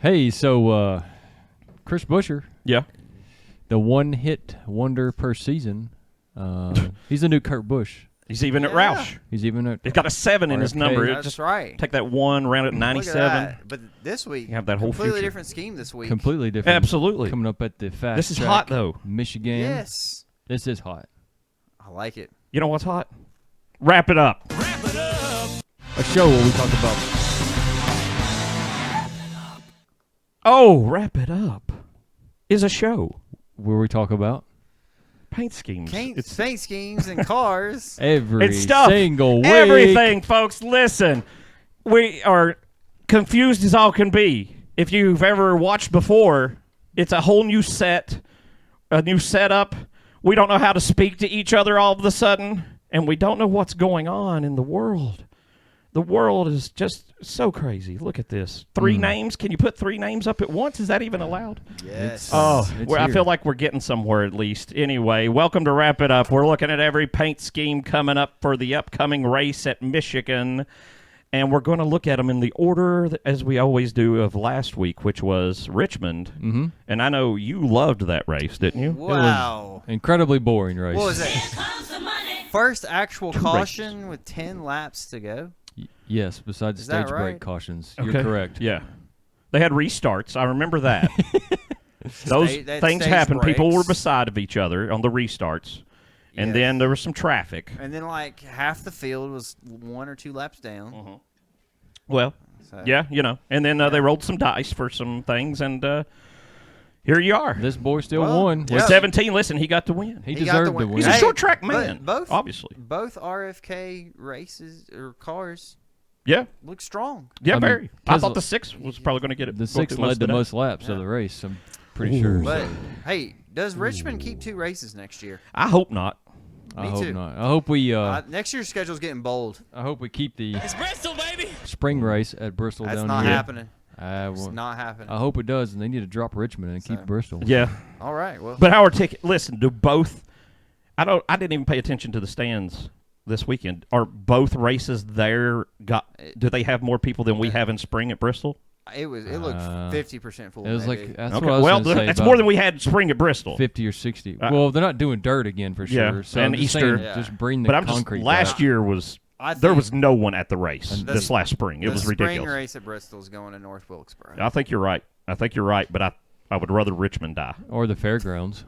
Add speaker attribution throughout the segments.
Speaker 1: Hey, so Chris Buescher,
Speaker 2: Yeah.
Speaker 1: the one-hit wonder per season, he's the new Kurt Busch.
Speaker 2: He's even at Roush.
Speaker 1: He's even at
Speaker 2: He's got a 7 in his
Speaker 1: RFK.
Speaker 2: number.
Speaker 3: That's
Speaker 2: Just
Speaker 3: right.
Speaker 2: take that one, round it
Speaker 3: Look
Speaker 2: 97.
Speaker 3: at that. But this week,
Speaker 2: You have that whole
Speaker 3: completely
Speaker 2: future.
Speaker 3: different scheme this week.
Speaker 1: completely different.
Speaker 2: Absolutely.
Speaker 1: Coming up at the fast
Speaker 2: This is
Speaker 1: track,
Speaker 2: hot, though.
Speaker 1: Michigan.
Speaker 3: Yes.
Speaker 1: This is hot.
Speaker 3: I like it.
Speaker 2: You know what's hot? Wrap it up.
Speaker 1: A show where we talk about
Speaker 2: Oh, wrap it up is a show. Paint schemes.
Speaker 3: Paint schemes and cars.
Speaker 1: Every
Speaker 2: It's stuff.
Speaker 1: single week.
Speaker 2: Everything, folks. Listen, we are confused as all can be. If you've ever watched before, it's a whole new set, a new setup. We don't know how to speak to each other all of a sudden, and we don't know what's going on in the world. The world is just so crazy. Look at this. 3 names. Can you put 3 names up at once? Is that even allowed?
Speaker 3: Yes.
Speaker 2: Oh,
Speaker 1: It's
Speaker 2: I
Speaker 1: here.
Speaker 2: feel like we're getting somewhere at least. Anyway, welcome to Wrap It Up. We're looking at every paint scheme coming up for the upcoming race at Michigan, and we're going to look at them in the order as we always do of last week, which was Richmond. Mm-hmm. And I know you loved that race, didn't you?
Speaker 3: Wow.
Speaker 1: Incredibly boring race.
Speaker 3: What was it? First actual caution with 10 laps to go.
Speaker 1: Yes, besides
Speaker 3: Is that
Speaker 1: stage
Speaker 3: right?
Speaker 1: break cautions.
Speaker 2: Okay.
Speaker 1: You're correct.
Speaker 2: Yeah. They had restarts. I remember that. Those
Speaker 3: They had
Speaker 2: things
Speaker 3: stage
Speaker 2: happened. People were
Speaker 3: breaks.
Speaker 2: beside of each other on the restarts. And
Speaker 3: Yes.
Speaker 2: then there was some traffic.
Speaker 3: And then, like, half the field was 1 or 2 laps down.
Speaker 2: Well,
Speaker 3: So-
Speaker 2: yeah, you know. And then they rolled some dice for some things, and here you are.
Speaker 1: This boy still
Speaker 3: Well,
Speaker 1: won.
Speaker 3: yeah.
Speaker 2: 17, listen, he got to win.
Speaker 1: He
Speaker 3: He got
Speaker 1: deserved
Speaker 3: the
Speaker 1: to
Speaker 3: win.
Speaker 1: win.
Speaker 2: He's a
Speaker 3: Hey,
Speaker 2: short track
Speaker 3: but
Speaker 2: man,
Speaker 3: both
Speaker 2: obviously.
Speaker 3: Both RFK races or cars
Speaker 2: Yeah,
Speaker 3: look strong.
Speaker 2: yeah,
Speaker 1: I mean,
Speaker 2: very. I
Speaker 1: Tesla-
Speaker 2: thought the 6 was probably going to get it.
Speaker 1: The
Speaker 2: go
Speaker 1: 6
Speaker 2: through most
Speaker 1: led to
Speaker 2: of the
Speaker 1: most laps of
Speaker 3: Yeah.
Speaker 1: the race, I'm pretty sure.
Speaker 3: But,
Speaker 1: so
Speaker 3: hey, does Richmond keep 2 races next year?
Speaker 2: day. I hope not.
Speaker 1: I
Speaker 3: Me
Speaker 1: hope
Speaker 3: too.
Speaker 1: not. I hope we
Speaker 3: Next year's schedule's getting bold.
Speaker 1: I hope we keep the
Speaker 4: It's Bristol, baby.
Speaker 1: spring race at Bristol
Speaker 3: That's
Speaker 1: down
Speaker 3: not
Speaker 1: here.
Speaker 3: happening.
Speaker 1: I
Speaker 3: It's
Speaker 1: won't-
Speaker 3: not happening.
Speaker 1: I hope it does, and they need to drop Richmond and keep
Speaker 3: So-
Speaker 1: Bristol.
Speaker 2: Yeah,
Speaker 3: All right. Well,
Speaker 2: but our ticket. Listen, do both? I didn't even pay attention to the stands this weekend. Are both races there? Do they have more people than we have in spring at Bristol?
Speaker 3: it looked 50% full.
Speaker 1: It was
Speaker 3: maybe.
Speaker 1: like that's
Speaker 2: Okay.
Speaker 1: what I was
Speaker 2: Well,
Speaker 1: gonna say
Speaker 2: that's
Speaker 1: about
Speaker 2: more than we had in spring at Bristol.
Speaker 1: 50 or 60. Well, they're not doing dirt again for
Speaker 2: Yeah,
Speaker 1: sure. So
Speaker 2: and
Speaker 1: I'm just
Speaker 2: Easter.
Speaker 1: saying,
Speaker 3: Yeah.
Speaker 1: just bring the
Speaker 2: But I'm just
Speaker 1: concrete.
Speaker 2: last
Speaker 1: back.
Speaker 2: year was
Speaker 3: I
Speaker 2: there
Speaker 3: think
Speaker 2: was no one at the race
Speaker 3: the-
Speaker 2: this last spring. It
Speaker 3: the
Speaker 2: was
Speaker 3: spring
Speaker 2: ridiculous.
Speaker 3: race at Bristol is going to North Wilkesboro.
Speaker 2: I think you're right. But I would rather Richmond die.
Speaker 1: or the fairgrounds.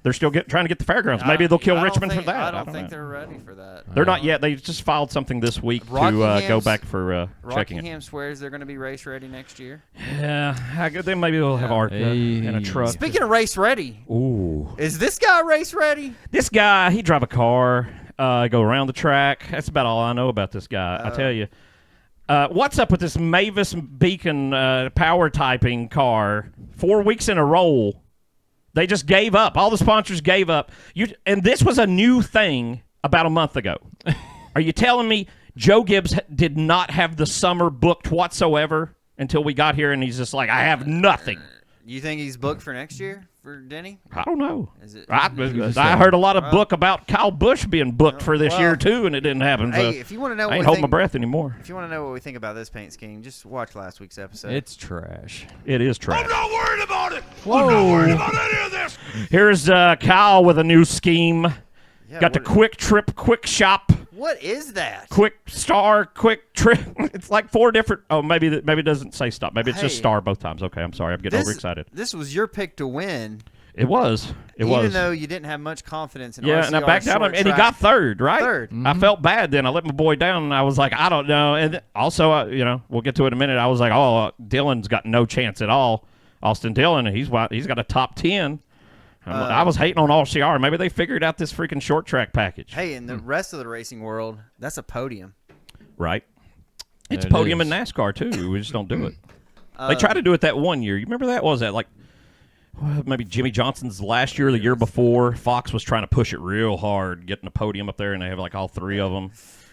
Speaker 2: They're still trying to get the fairgrounds. Maybe they'll kill
Speaker 3: I don't
Speaker 2: Richmond
Speaker 3: think-
Speaker 2: for that.
Speaker 3: I don't think
Speaker 2: know.
Speaker 3: they're ready for that.
Speaker 2: They're not yet. They just filed something this week to go
Speaker 3: Rockingham's-
Speaker 2: back for checking it.
Speaker 3: Rockingham swears they're going to be race ready next year.
Speaker 2: Yeah, then maybe they'll have ARCA and a
Speaker 1: Hey.
Speaker 2: truck.
Speaker 3: Speaking of race ready,
Speaker 2: Ooh,
Speaker 3: is this guy race ready?
Speaker 2: this guy, he drive a car, go around the track. That's about all I know about this guy. I tell you. What's up with this Mavis Beacon power typing car? 4 weeks in a row. They just gave up. All the sponsors gave up. And this was a new thing about a month ago. Are you telling me Joe Gibbs did not have the summer booked whatsoever until we got here, and he's just like, I have nothing?
Speaker 3: You think he's booked for next year for Denny?
Speaker 2: I don't know.
Speaker 3: Is it?
Speaker 2: I heard a lot of book about Kyle Busch being booked for this year too, and it didn't happen. So
Speaker 3: Hey, if you want to know,
Speaker 2: I
Speaker 3: what
Speaker 2: ain't
Speaker 3: we
Speaker 2: holding my
Speaker 3: think,
Speaker 2: breath anymore.
Speaker 3: if you want to know what we think about this paint scheme, just watch last week's episode.
Speaker 1: It's trash.
Speaker 2: It is trash.
Speaker 4: Not worried about it.
Speaker 1: Whoa.
Speaker 4: I'm not worried about any of this.
Speaker 2: Here's Kyle with a new scheme.
Speaker 3: Yeah,
Speaker 2: Got the
Speaker 3: what-
Speaker 2: quick trip, quick shop.
Speaker 3: What is that?
Speaker 2: Quick star, quick trip. It's like 4 different. Oh, maybe it doesn't say stop. Maybe it's just
Speaker 3: Hey.
Speaker 2: star both times. Okay, I'm sorry. I'm getting
Speaker 3: This,
Speaker 2: overexcited.
Speaker 3: This was your pick to win,
Speaker 2: It was. It
Speaker 3: even
Speaker 2: was.
Speaker 3: though you didn't have much confidence in
Speaker 2: Yeah, and I
Speaker 3: RCR
Speaker 2: backed out
Speaker 3: short
Speaker 2: him, and he
Speaker 3: track.
Speaker 2: got third, right?
Speaker 3: Third.
Speaker 2: I felt bad then. I let my boy down, and I was like, I don't know. And also, we'll get to it in a minute. I was like, Dylan's got no chance at all. Austin Dillon, and he's got a top 10. I was hating on RCR. Maybe they figured out this freaking short track package.
Speaker 3: Hey, in the rest of the racing world, that's a podium.
Speaker 2: Right. It's
Speaker 1: It
Speaker 2: podium
Speaker 1: is.
Speaker 2: in NASCAR, too. We just don't do it. They tried to do it that one year. You remember that? What was that? Like, maybe Jimmy Johnson's last year or the year before. Fox was trying to push it real hard, getting a podium up there, and they have like all 3 of them.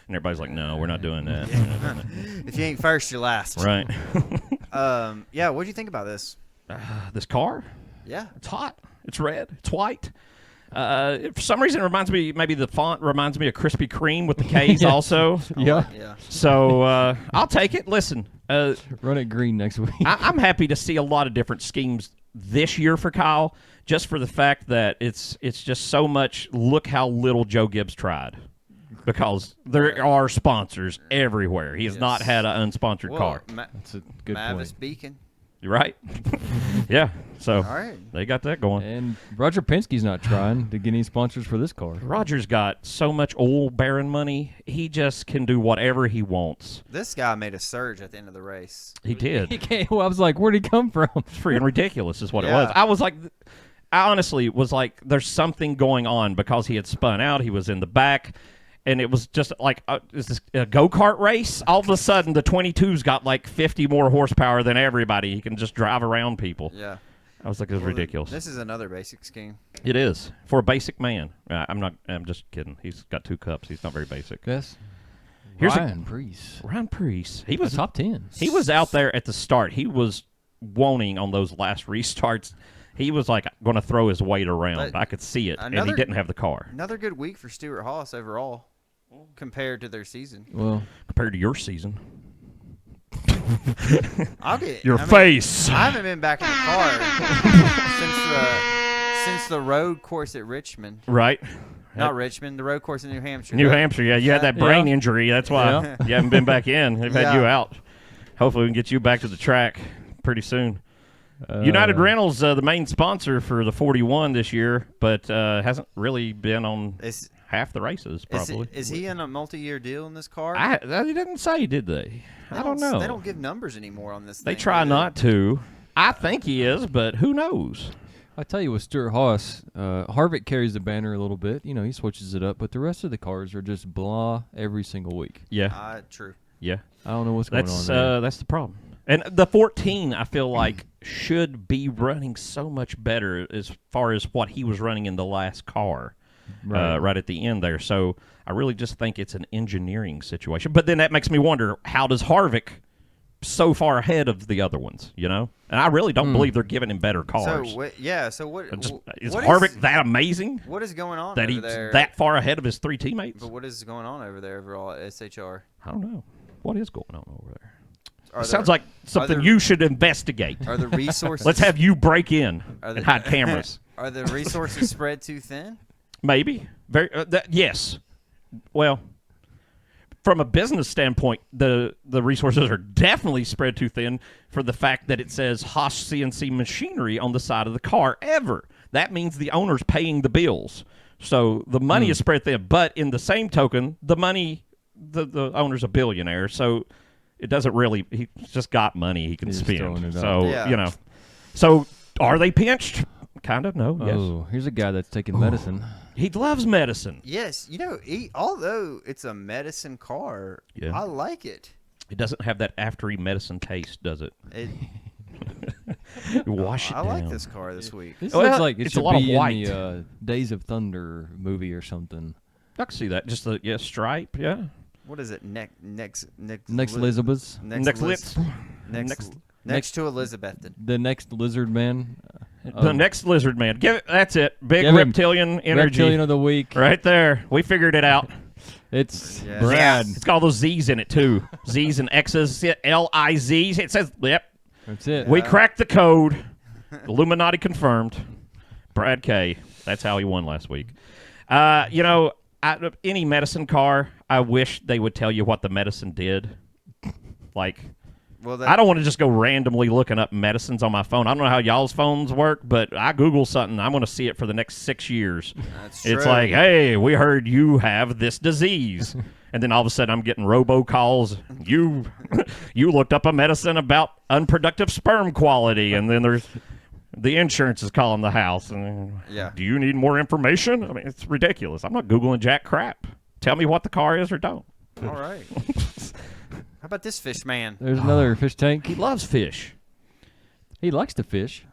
Speaker 2: And everybody's like, no, we're not doing that.
Speaker 3: If you ain't first, you're last.
Speaker 2: Right.
Speaker 3: Yeah, what do you think about this?
Speaker 2: This car,
Speaker 3: Yeah.
Speaker 2: it's hot. It's red. It's white. For some reason, it reminds me. Maybe the font reminds me of Krispy Kreme with the K's also.
Speaker 1: Yeah.
Speaker 3: Yeah.
Speaker 2: So I'll take it. Listen,
Speaker 1: Run it green next week.
Speaker 2: I'm happy to see a lot of different schemes this year for Kyle, just for the fact that it's just so much. Look how little Joe Gibbs tried, because there are sponsors everywhere. He has not had an unsponsored car.
Speaker 1: That's a good
Speaker 3: Mavis
Speaker 1: point.
Speaker 3: Beacon.
Speaker 2: You're right. Yeah. So
Speaker 3: All right.
Speaker 2: they got that going.
Speaker 1: And Roger Penske's not trying to get any sponsors for this car.
Speaker 2: Roger's got so much oil baron money, he just can do whatever he wants.
Speaker 3: This guy made a surge at the end of the race.
Speaker 2: He did.
Speaker 1: Well, I was like, where'd he come from?
Speaker 2: It's freaking ridiculous is what it
Speaker 3: Yeah.
Speaker 2: was. I honestly was like, there's something going on, because he had spun out. He was in the back. And it was just like, is this a go-kart race? All of a sudden, the 22's got like 50 more horsepower than everybody. He can just drive around people.
Speaker 3: Yeah.
Speaker 2: I was like, it was ridiculous.
Speaker 3: This is another basic scheme.
Speaker 2: It is. For a basic man. I'm just kidding. He's got 2 cups. He's not very basic.
Speaker 1: Yes.
Speaker 2: Here's
Speaker 1: Ryan Preece.
Speaker 2: Ryan Preece. He was
Speaker 1: Top 10.
Speaker 2: He was out there at the start. He was wanting on those last restarts. He was like going to throw his weight around.
Speaker 3: But
Speaker 2: I could see it, and he
Speaker 3: another-
Speaker 2: didn't have the car.
Speaker 3: Another good week for Stuart Haas overall compared to their season.
Speaker 1: Well,
Speaker 2: Compared to your season.
Speaker 3: I'll get
Speaker 2: Your
Speaker 3: I mean,
Speaker 2: face.
Speaker 3: I haven't been back in the car since the road course at Richmond.
Speaker 2: Right.
Speaker 3: Not Richmond, the road course in New Hampshire.
Speaker 2: New Hampshire, yeah. You had that brain
Speaker 1: Yeah.
Speaker 2: injury. That's why
Speaker 1: Yeah.
Speaker 2: you haven't been back in. They've had
Speaker 3: Yeah.
Speaker 2: you out. Hopefully we can get you back to the track pretty soon. United Rentals, the main sponsor for the 41 this year, but hasn't really been on
Speaker 3: Is,
Speaker 2: half the races, probably.
Speaker 3: is he in a multi-year deal in this car?
Speaker 2: They didn't say, did they? I don't know.
Speaker 3: They don't give numbers anymore on this
Speaker 2: They
Speaker 3: thing.
Speaker 2: try
Speaker 3: do
Speaker 2: not to. I think he is, but who knows?
Speaker 1: I tell you, with Stuart Haas, Harvick carries the banner a little bit. You know, he switches it up, but the rest of the cars are just blah every single week.
Speaker 2: Yeah,
Speaker 3: True.
Speaker 2: yeah.
Speaker 1: I don't know what's going
Speaker 2: That's
Speaker 1: on there.
Speaker 2: that's the problem. And the 14, I feel like, should be running so much better as far as what he was running in the last car, right at the end there. So I really just think it's an engineering situation. But then that makes me wonder, how does Harvick so far ahead of the other ones? You know, and I really don't believe they're giving him better cars.
Speaker 3: So what? Yeah. So what?
Speaker 2: Is
Speaker 3: what
Speaker 2: Harvick that amazing
Speaker 3: What is going on
Speaker 2: that
Speaker 3: over
Speaker 2: he's
Speaker 3: there?
Speaker 2: that far ahead of his 3 teammates?
Speaker 3: But what is going on over there overall at SHR?
Speaker 2: I don't know. What is going on over there?
Speaker 3: Are
Speaker 2: It sounds like something
Speaker 3: there-
Speaker 2: you should investigate.
Speaker 3: Are the resources?
Speaker 2: Let's have you break in
Speaker 3: Are
Speaker 2: and hide cameras.
Speaker 3: Are the resources spread too thin?
Speaker 2: Maybe. Very. Yes. Well, from a business standpoint, the resources are definitely spread too thin for the fact that it says Haas CNC machinery on the side of the car ever. That means the owner's paying the bills. So the money is spread thin. But in the same token, the money, the owner's a billionaire. So it doesn't really, he's just got money he can
Speaker 1: He's just throwing
Speaker 2: spend.
Speaker 1: it
Speaker 2: So,
Speaker 3: out. Yeah.
Speaker 2: you know. So are they pinched? Kind of, no, yes.
Speaker 1: Oh, here's a guy that's taking medicine.
Speaker 2: He loves medicine.
Speaker 3: Yes. You know, although it's a medicine car,
Speaker 2: Yeah.
Speaker 3: I like it.
Speaker 2: It doesn't have that after medicine taste, does it?
Speaker 3: It
Speaker 2: You wash it
Speaker 3: I like
Speaker 2: down.
Speaker 3: this car this week.
Speaker 1: This
Speaker 2: Well,
Speaker 1: looks like it
Speaker 2: it's a
Speaker 1: should
Speaker 2: lot of
Speaker 1: be
Speaker 2: white.
Speaker 1: in the Days of Thunder movie or something.
Speaker 2: I can see that. Just a stripe, yeah.
Speaker 3: What is it? Next
Speaker 1: Elizabeth.
Speaker 2: Next lips.
Speaker 3: Next to Elizabethan.
Speaker 1: The next lizard man.
Speaker 2: The next lizard man. Give it. That's it. Big
Speaker 1: Give him
Speaker 2: reptilian energy.
Speaker 1: Reptilian of the week.
Speaker 2: Right there. We figured it out.
Speaker 1: It's
Speaker 3: Yes.
Speaker 1: Brad.
Speaker 2: It's got all those Z's in it too. Z's and X's. L-I-Z's. It says, yep.
Speaker 1: That's it.
Speaker 2: We cracked the code. Illuminati confirmed. Brad K. That's how he won last week. You know, any medicine car, I wish they would tell you what the medicine did. Like,
Speaker 3: Well,
Speaker 2: I don't want to just go randomly looking up medicines on my phone. I don't know how y'all's phones work, but I Google something, I'm going to see it for the next 6 years.
Speaker 3: That's
Speaker 2: It's
Speaker 3: true.
Speaker 2: like, hey, we heard you have this disease. And then all of a sudden I'm getting robocalls. You looked up a medicine about unproductive sperm quality. And then there's the insurance is calling the house. And
Speaker 3: Yeah.
Speaker 2: do you need more information? I mean, it's ridiculous. I'm not Googling jack crap. Tell me what the car is or don't.
Speaker 3: All right. How about this fish man?
Speaker 1: There's another fish tank.
Speaker 2: He loves fish.
Speaker 1: He likes to fish.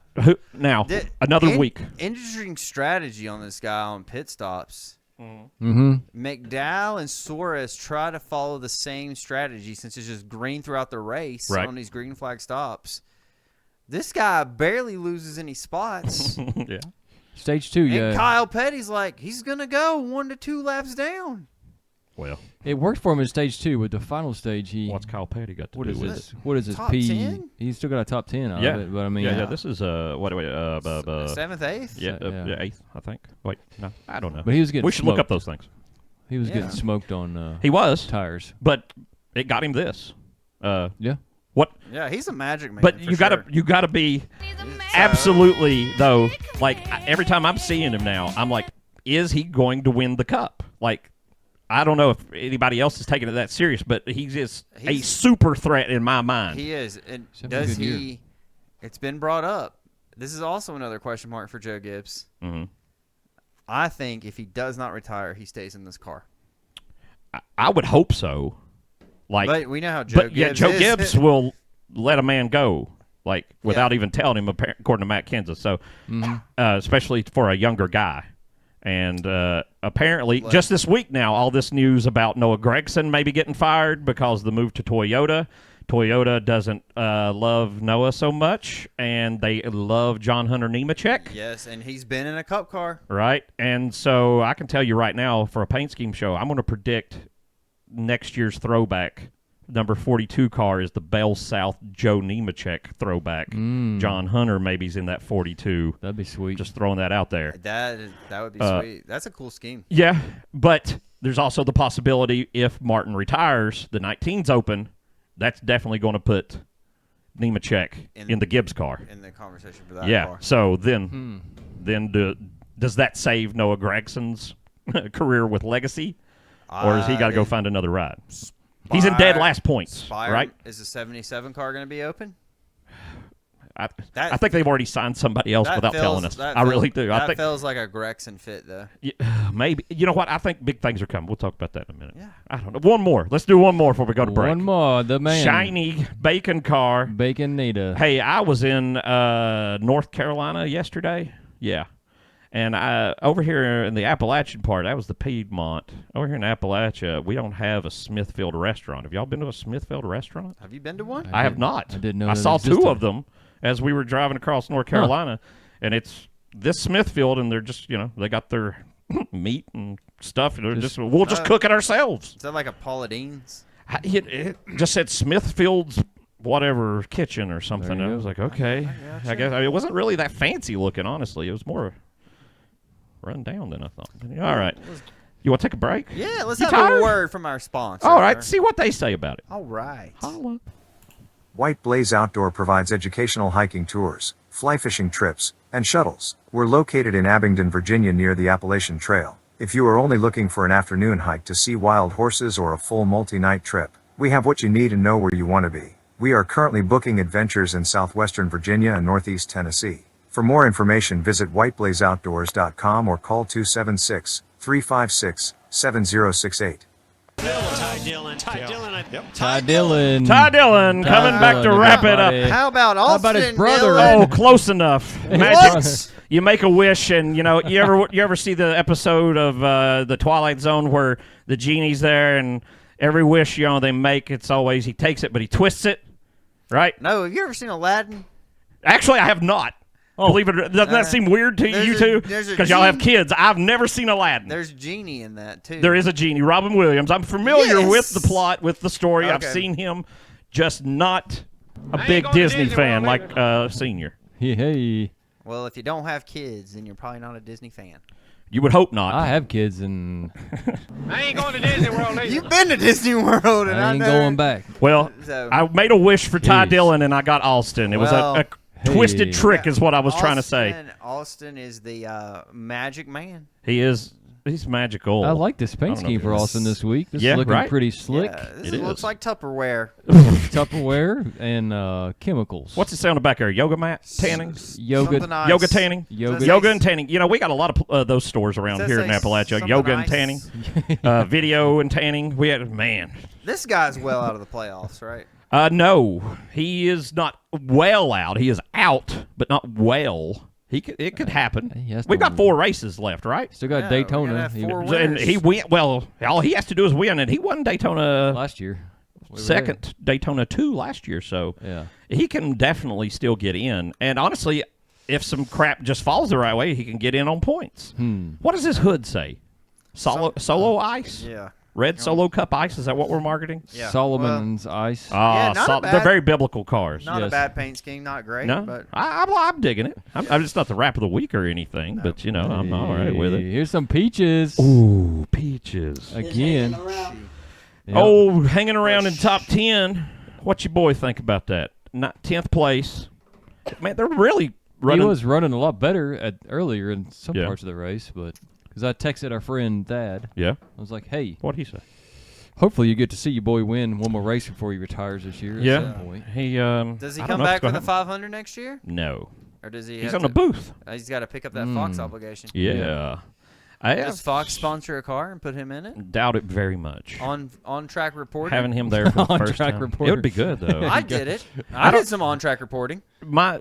Speaker 2: Now, another week.
Speaker 3: Interesting strategy on this guy on pit stops.
Speaker 1: Mm-hmm.
Speaker 3: McDowell and Suarez try to follow the same strategy since it's just green throughout the race
Speaker 2: Right.
Speaker 3: on these green flag stops. This guy barely loses any spots.
Speaker 2: Yeah.
Speaker 1: Stage 2, yeah.
Speaker 3: And Kyle Petty's like, he's going to go 1 to 2 laps down.
Speaker 2: Well,
Speaker 1: It worked for him in stage 2. With the final stage,
Speaker 2: what's Kyle Petty got to
Speaker 1: what
Speaker 2: do
Speaker 1: is
Speaker 2: with
Speaker 1: this?
Speaker 2: it?
Speaker 1: What is his
Speaker 3: Top
Speaker 1: P?
Speaker 3: 10?
Speaker 1: He's still got a top 10 out
Speaker 2: Yeah.
Speaker 1: of it, but I mean,
Speaker 2: Yeah. This is
Speaker 3: 7th, 8th?
Speaker 2: yeah,
Speaker 1: Yeah.
Speaker 2: 8th, I think. Wait, no, I don't know.
Speaker 1: But he was getting
Speaker 2: We should look up
Speaker 1: smoked.
Speaker 2: those things.
Speaker 1: He was
Speaker 3: Yeah.
Speaker 1: getting smoked on
Speaker 2: He was,
Speaker 1: tires.
Speaker 2: but it got him this.
Speaker 1: Yeah.
Speaker 2: What?
Speaker 3: Yeah, he's a magic man.
Speaker 2: But
Speaker 3: for
Speaker 2: you
Speaker 3: sure.
Speaker 2: gotta be absolutely though. Like every time I'm seeing him now, I'm like, is he going to win the cup? Like, I don't know if anybody else is taking it that serious, but he's just a
Speaker 3: He's-
Speaker 2: super threat in my mind.
Speaker 3: He is. And
Speaker 1: He's having a
Speaker 3: does
Speaker 1: good year.
Speaker 3: he? It's been brought up. This is also another question mark for Joe Gibbs.
Speaker 2: hmm
Speaker 3: I think if he does not retire, he stays in this car.
Speaker 2: I would hope so. Like,
Speaker 3: But we know how Joe
Speaker 2: but yeah,
Speaker 3: Gibbs
Speaker 2: Joe
Speaker 3: is.
Speaker 2: Gibbs will let a man go, like without even telling him, according to Matt Kenseth. So, especially for a younger guy. And apparently, just this week now, all this news about Noah Gragson maybe getting fired because of the move to Toyota. Toyota doesn't love Noah so much, and they love John Hunter Nemechek,
Speaker 3: Yes, and he's been in a cup car.
Speaker 2: right? And so I can tell you right now, for a paint scheme show, I'm going to predict next year's throwback. Number 42 car is the Bell South Joe Nemechek throwback. John Hunter maybe's in that 42.
Speaker 1: That'd be sweet.
Speaker 2: Just throwing that out there.
Speaker 3: That would be sweet. That's a cool scheme.
Speaker 2: Yeah, but there's also the possibility if Martin retires, the 19's open, that's definitely going to put Nemechek in the Gibbs car.
Speaker 3: In the conversation for that
Speaker 2: Yeah,
Speaker 3: car.
Speaker 2: so then does that save Noah Gragson's career with legacy? Or has he got to go find another ride? He's in dead last points,
Speaker 3: Spire,
Speaker 2: right?
Speaker 3: Is the 77 car going to be open?
Speaker 2: I think they've already signed somebody else without telling us. I really do. I
Speaker 3: That
Speaker 2: think
Speaker 3: feels like a Gregson fit, though.
Speaker 2: maybe. You know what? I think big things are coming. We'll talk about that in a minute.
Speaker 3: Yeah.
Speaker 2: I don't know. One more. Let's do one more before we go to break.
Speaker 1: One more. The man.
Speaker 2: Shiny bacon car.
Speaker 1: Bacon Nita.
Speaker 2: Hey, I was in North Carolina yesterday. Yeah. And over here in the Appalachian part, that was the Piedmont. Over here in Appalachia, we don't have a Smithfield restaurant. Have y'all been to a Smithfield restaurant?
Speaker 3: Have you been to one?
Speaker 2: I have not.
Speaker 1: I didn't know
Speaker 2: I
Speaker 1: that
Speaker 2: saw two
Speaker 1: existed.
Speaker 2: of them as we were driving across North Carolina, and it's this Smithfield, and they're just, they got their meat and stuff. And they're we'll just cook it ourselves.
Speaker 3: Is that like a Paula Dean's?
Speaker 2: It just said Smithfield's whatever kitchen or something.
Speaker 1: There you
Speaker 2: I was
Speaker 1: go.
Speaker 2: like, okay. I guess it wasn't really that fancy looking, honestly. It was more run down than I thought. All right. You want to take a break?
Speaker 3: Yeah, let's
Speaker 2: You
Speaker 3: have
Speaker 2: tired?
Speaker 3: a word from our sponsor.
Speaker 2: All right. See what they say about it.
Speaker 3: All right.
Speaker 2: Holla.
Speaker 5: White Blaze Outdoor provides educational hiking tours, fly fishing trips, and shuttles. We're located in Abingdon, Virginia near the Appalachian Trail. If you are only looking for an afternoon hike to see wild horses or a full multi-night trip, we have what you need and know where you want to be. We are currently booking adventures in southwestern Virginia and northeast Tennessee. For more information, visit whiteblazeoutdoors.com or call 276-356-7068.
Speaker 1: Ty Dillon.
Speaker 2: Ty Dillon coming back to
Speaker 1: Dillon,
Speaker 2: wrap it up.
Speaker 1: everybody.
Speaker 3: How about
Speaker 1: How
Speaker 3: Austin
Speaker 1: about his brother?
Speaker 3: Dillon?
Speaker 2: Oh, close enough.
Speaker 1: What?
Speaker 2: Magic. You make a wish, and you ever see the episode of the Twilight Zone where the genie's there, and every wish they make, it's always he takes it, but he twists it, right?
Speaker 3: No, have you ever seen Aladdin?
Speaker 2: Actually, I have not. Believe it or doesn't that seem weird to you two?
Speaker 3: there's a
Speaker 2: Because y'all have
Speaker 3: genie.
Speaker 2: kids. I've never seen Aladdin.
Speaker 3: There's Genie in that, too.
Speaker 2: There is a genie, Robin Williams. I'm familiar
Speaker 3: Yes.
Speaker 2: with the plot, with the story. I've
Speaker 3: Okay.
Speaker 2: seen him, just not a big Disney fan like Senior.
Speaker 1: Hey.
Speaker 3: Well, if you don't have kids, then you're probably not a Disney fan.
Speaker 2: You would hope not.
Speaker 1: I have kids and
Speaker 4: I ain't going to Disney World either.
Speaker 3: You've been to Disney World, and
Speaker 1: I ain't
Speaker 3: know.
Speaker 1: going back.
Speaker 2: Well,
Speaker 3: So-
Speaker 2: I made a wish for Ty
Speaker 1: Jeez.
Speaker 2: Dillon, and I got Austin. It was
Speaker 3: Well,
Speaker 2: a twisted
Speaker 1: hey.
Speaker 2: trick, is what I was trying to say.
Speaker 3: Austin is the magic man.
Speaker 2: He's magical.
Speaker 1: I like this paint
Speaker 2: I don't know
Speaker 1: scheme
Speaker 2: if
Speaker 1: for
Speaker 2: it is.
Speaker 1: Austin this week. This
Speaker 2: Yeah,
Speaker 1: is looking
Speaker 2: right?
Speaker 1: pretty slick.
Speaker 3: Yeah,
Speaker 2: It
Speaker 3: this looks
Speaker 2: is.
Speaker 3: like Tupperware.
Speaker 1: Tupperware and chemicals.
Speaker 2: What's it say on the back there? Yoga mat tanning?
Speaker 1: yoga?
Speaker 3: Something nice.
Speaker 2: Yoga tanning?
Speaker 1: Yoga.
Speaker 2: Yoga and tanning. We got a lot of those stores around
Speaker 3: Does
Speaker 2: here
Speaker 3: that
Speaker 2: in
Speaker 3: say
Speaker 2: Appalachia.
Speaker 3: something
Speaker 2: Yoga and
Speaker 3: nice?
Speaker 2: tanning. Video and tanning. We had, man.
Speaker 3: This guy's well out of the playoffs, right?
Speaker 2: No, he is not well out. He is out, but not well. It could happen.
Speaker 1: He has
Speaker 2: We've
Speaker 1: to-
Speaker 2: got 4 races left, right?
Speaker 1: Still got
Speaker 3: Yeah, we're
Speaker 1: Daytona.
Speaker 3: gonna have
Speaker 1: He-
Speaker 3: 4
Speaker 2: And he win. Well, all he has to do is win, and he won Daytona
Speaker 1: last year. We were
Speaker 2: second
Speaker 1: there.
Speaker 2: Daytona 2 last year, so
Speaker 1: Yeah.
Speaker 2: he can definitely still get in. And honestly, if some crap just falls the right way, he can get in on points. What does his hood say? Solo ice?
Speaker 3: Yeah.
Speaker 2: Red Solo Cup ice? Is that what we're marketing?
Speaker 3: Yeah.
Speaker 1: Solomon's Ice.
Speaker 3: Yeah, not a
Speaker 2: they're
Speaker 3: bad-
Speaker 2: very biblical cars.
Speaker 3: Not a
Speaker 1: Yes.
Speaker 3: bad paint scheme, not great.
Speaker 2: No,
Speaker 3: But
Speaker 2: I'm digging it. I'm just not the rap of the week or anything, but I'm all right with it.
Speaker 1: Here's some peaches.
Speaker 2: Ooh, peaches.
Speaker 1: Again. Yep.
Speaker 2: Oh, hanging around in top 10. What your boy think about that? Not 10th place. Man, they're really running.
Speaker 1: He was running a lot better earlier in some
Speaker 2: Yeah.
Speaker 1: parts of the race, but because I texted our friend Thad,
Speaker 2: Yeah.
Speaker 1: I was like, "Hey,
Speaker 2: What'd he say?
Speaker 1: hopefully you get to see your boy win one more race before he retires this year."
Speaker 2: Yeah.
Speaker 1: At some point.
Speaker 2: He
Speaker 3: does he
Speaker 2: I don't
Speaker 3: come
Speaker 2: know if
Speaker 3: back
Speaker 2: it's
Speaker 3: for
Speaker 2: gonna
Speaker 3: the
Speaker 2: happen.
Speaker 3: 500 next year?
Speaker 2: No.
Speaker 3: Or does he
Speaker 2: He's
Speaker 3: have
Speaker 2: on the
Speaker 3: to,
Speaker 2: booth.
Speaker 3: He's got to pick up that Fox obligation.
Speaker 2: Yeah.
Speaker 3: Does Fox sponsor a car and put him in it?
Speaker 2: Doubt it very much.
Speaker 3: On track reporting?
Speaker 2: Having him there for the
Speaker 1: On
Speaker 2: first
Speaker 1: track
Speaker 2: time.
Speaker 1: reporter.
Speaker 2: It would be good, though.
Speaker 3: I did it. I did some on track reporting.
Speaker 2: I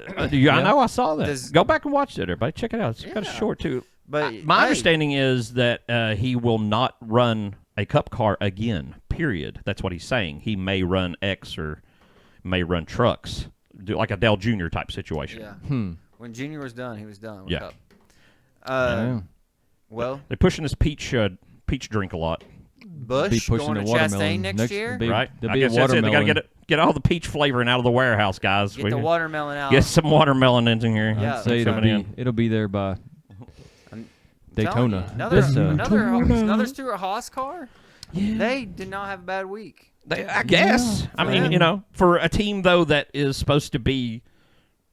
Speaker 2: know I saw that. Go back and watch it, everybody. Check it out. It's kind of short, too.
Speaker 3: But
Speaker 2: My
Speaker 3: hey,
Speaker 2: understanding is that he will not run a Cup car again, period. That's what he's saying. He may run X or may run trucks, do like a Dell Jr. type situation.
Speaker 3: Yeah. When Junior was done, he was done. With
Speaker 2: Yeah.
Speaker 3: Cup.
Speaker 1: Yeah.
Speaker 3: Well,
Speaker 2: They're pushing this peach drink a lot,
Speaker 3: Bush
Speaker 1: Be pushing
Speaker 3: going
Speaker 1: the
Speaker 3: to Chastain
Speaker 1: watermelon
Speaker 3: next year.
Speaker 2: right?
Speaker 1: There'll
Speaker 2: I
Speaker 1: be a
Speaker 2: guess that's it. They got to
Speaker 1: watermelon.
Speaker 2: get all the peach flavoring out of the warehouse, guys.
Speaker 3: Get the watermelon out.
Speaker 2: Get some watermelon in here.
Speaker 3: Yeah.
Speaker 1: I'd say
Speaker 2: Coming
Speaker 1: it'll be there by Daytona.
Speaker 3: Another Stuart Haas car. Yeah. They did not have a bad week.
Speaker 2: I guess. I mean, for a team though that is supposed to be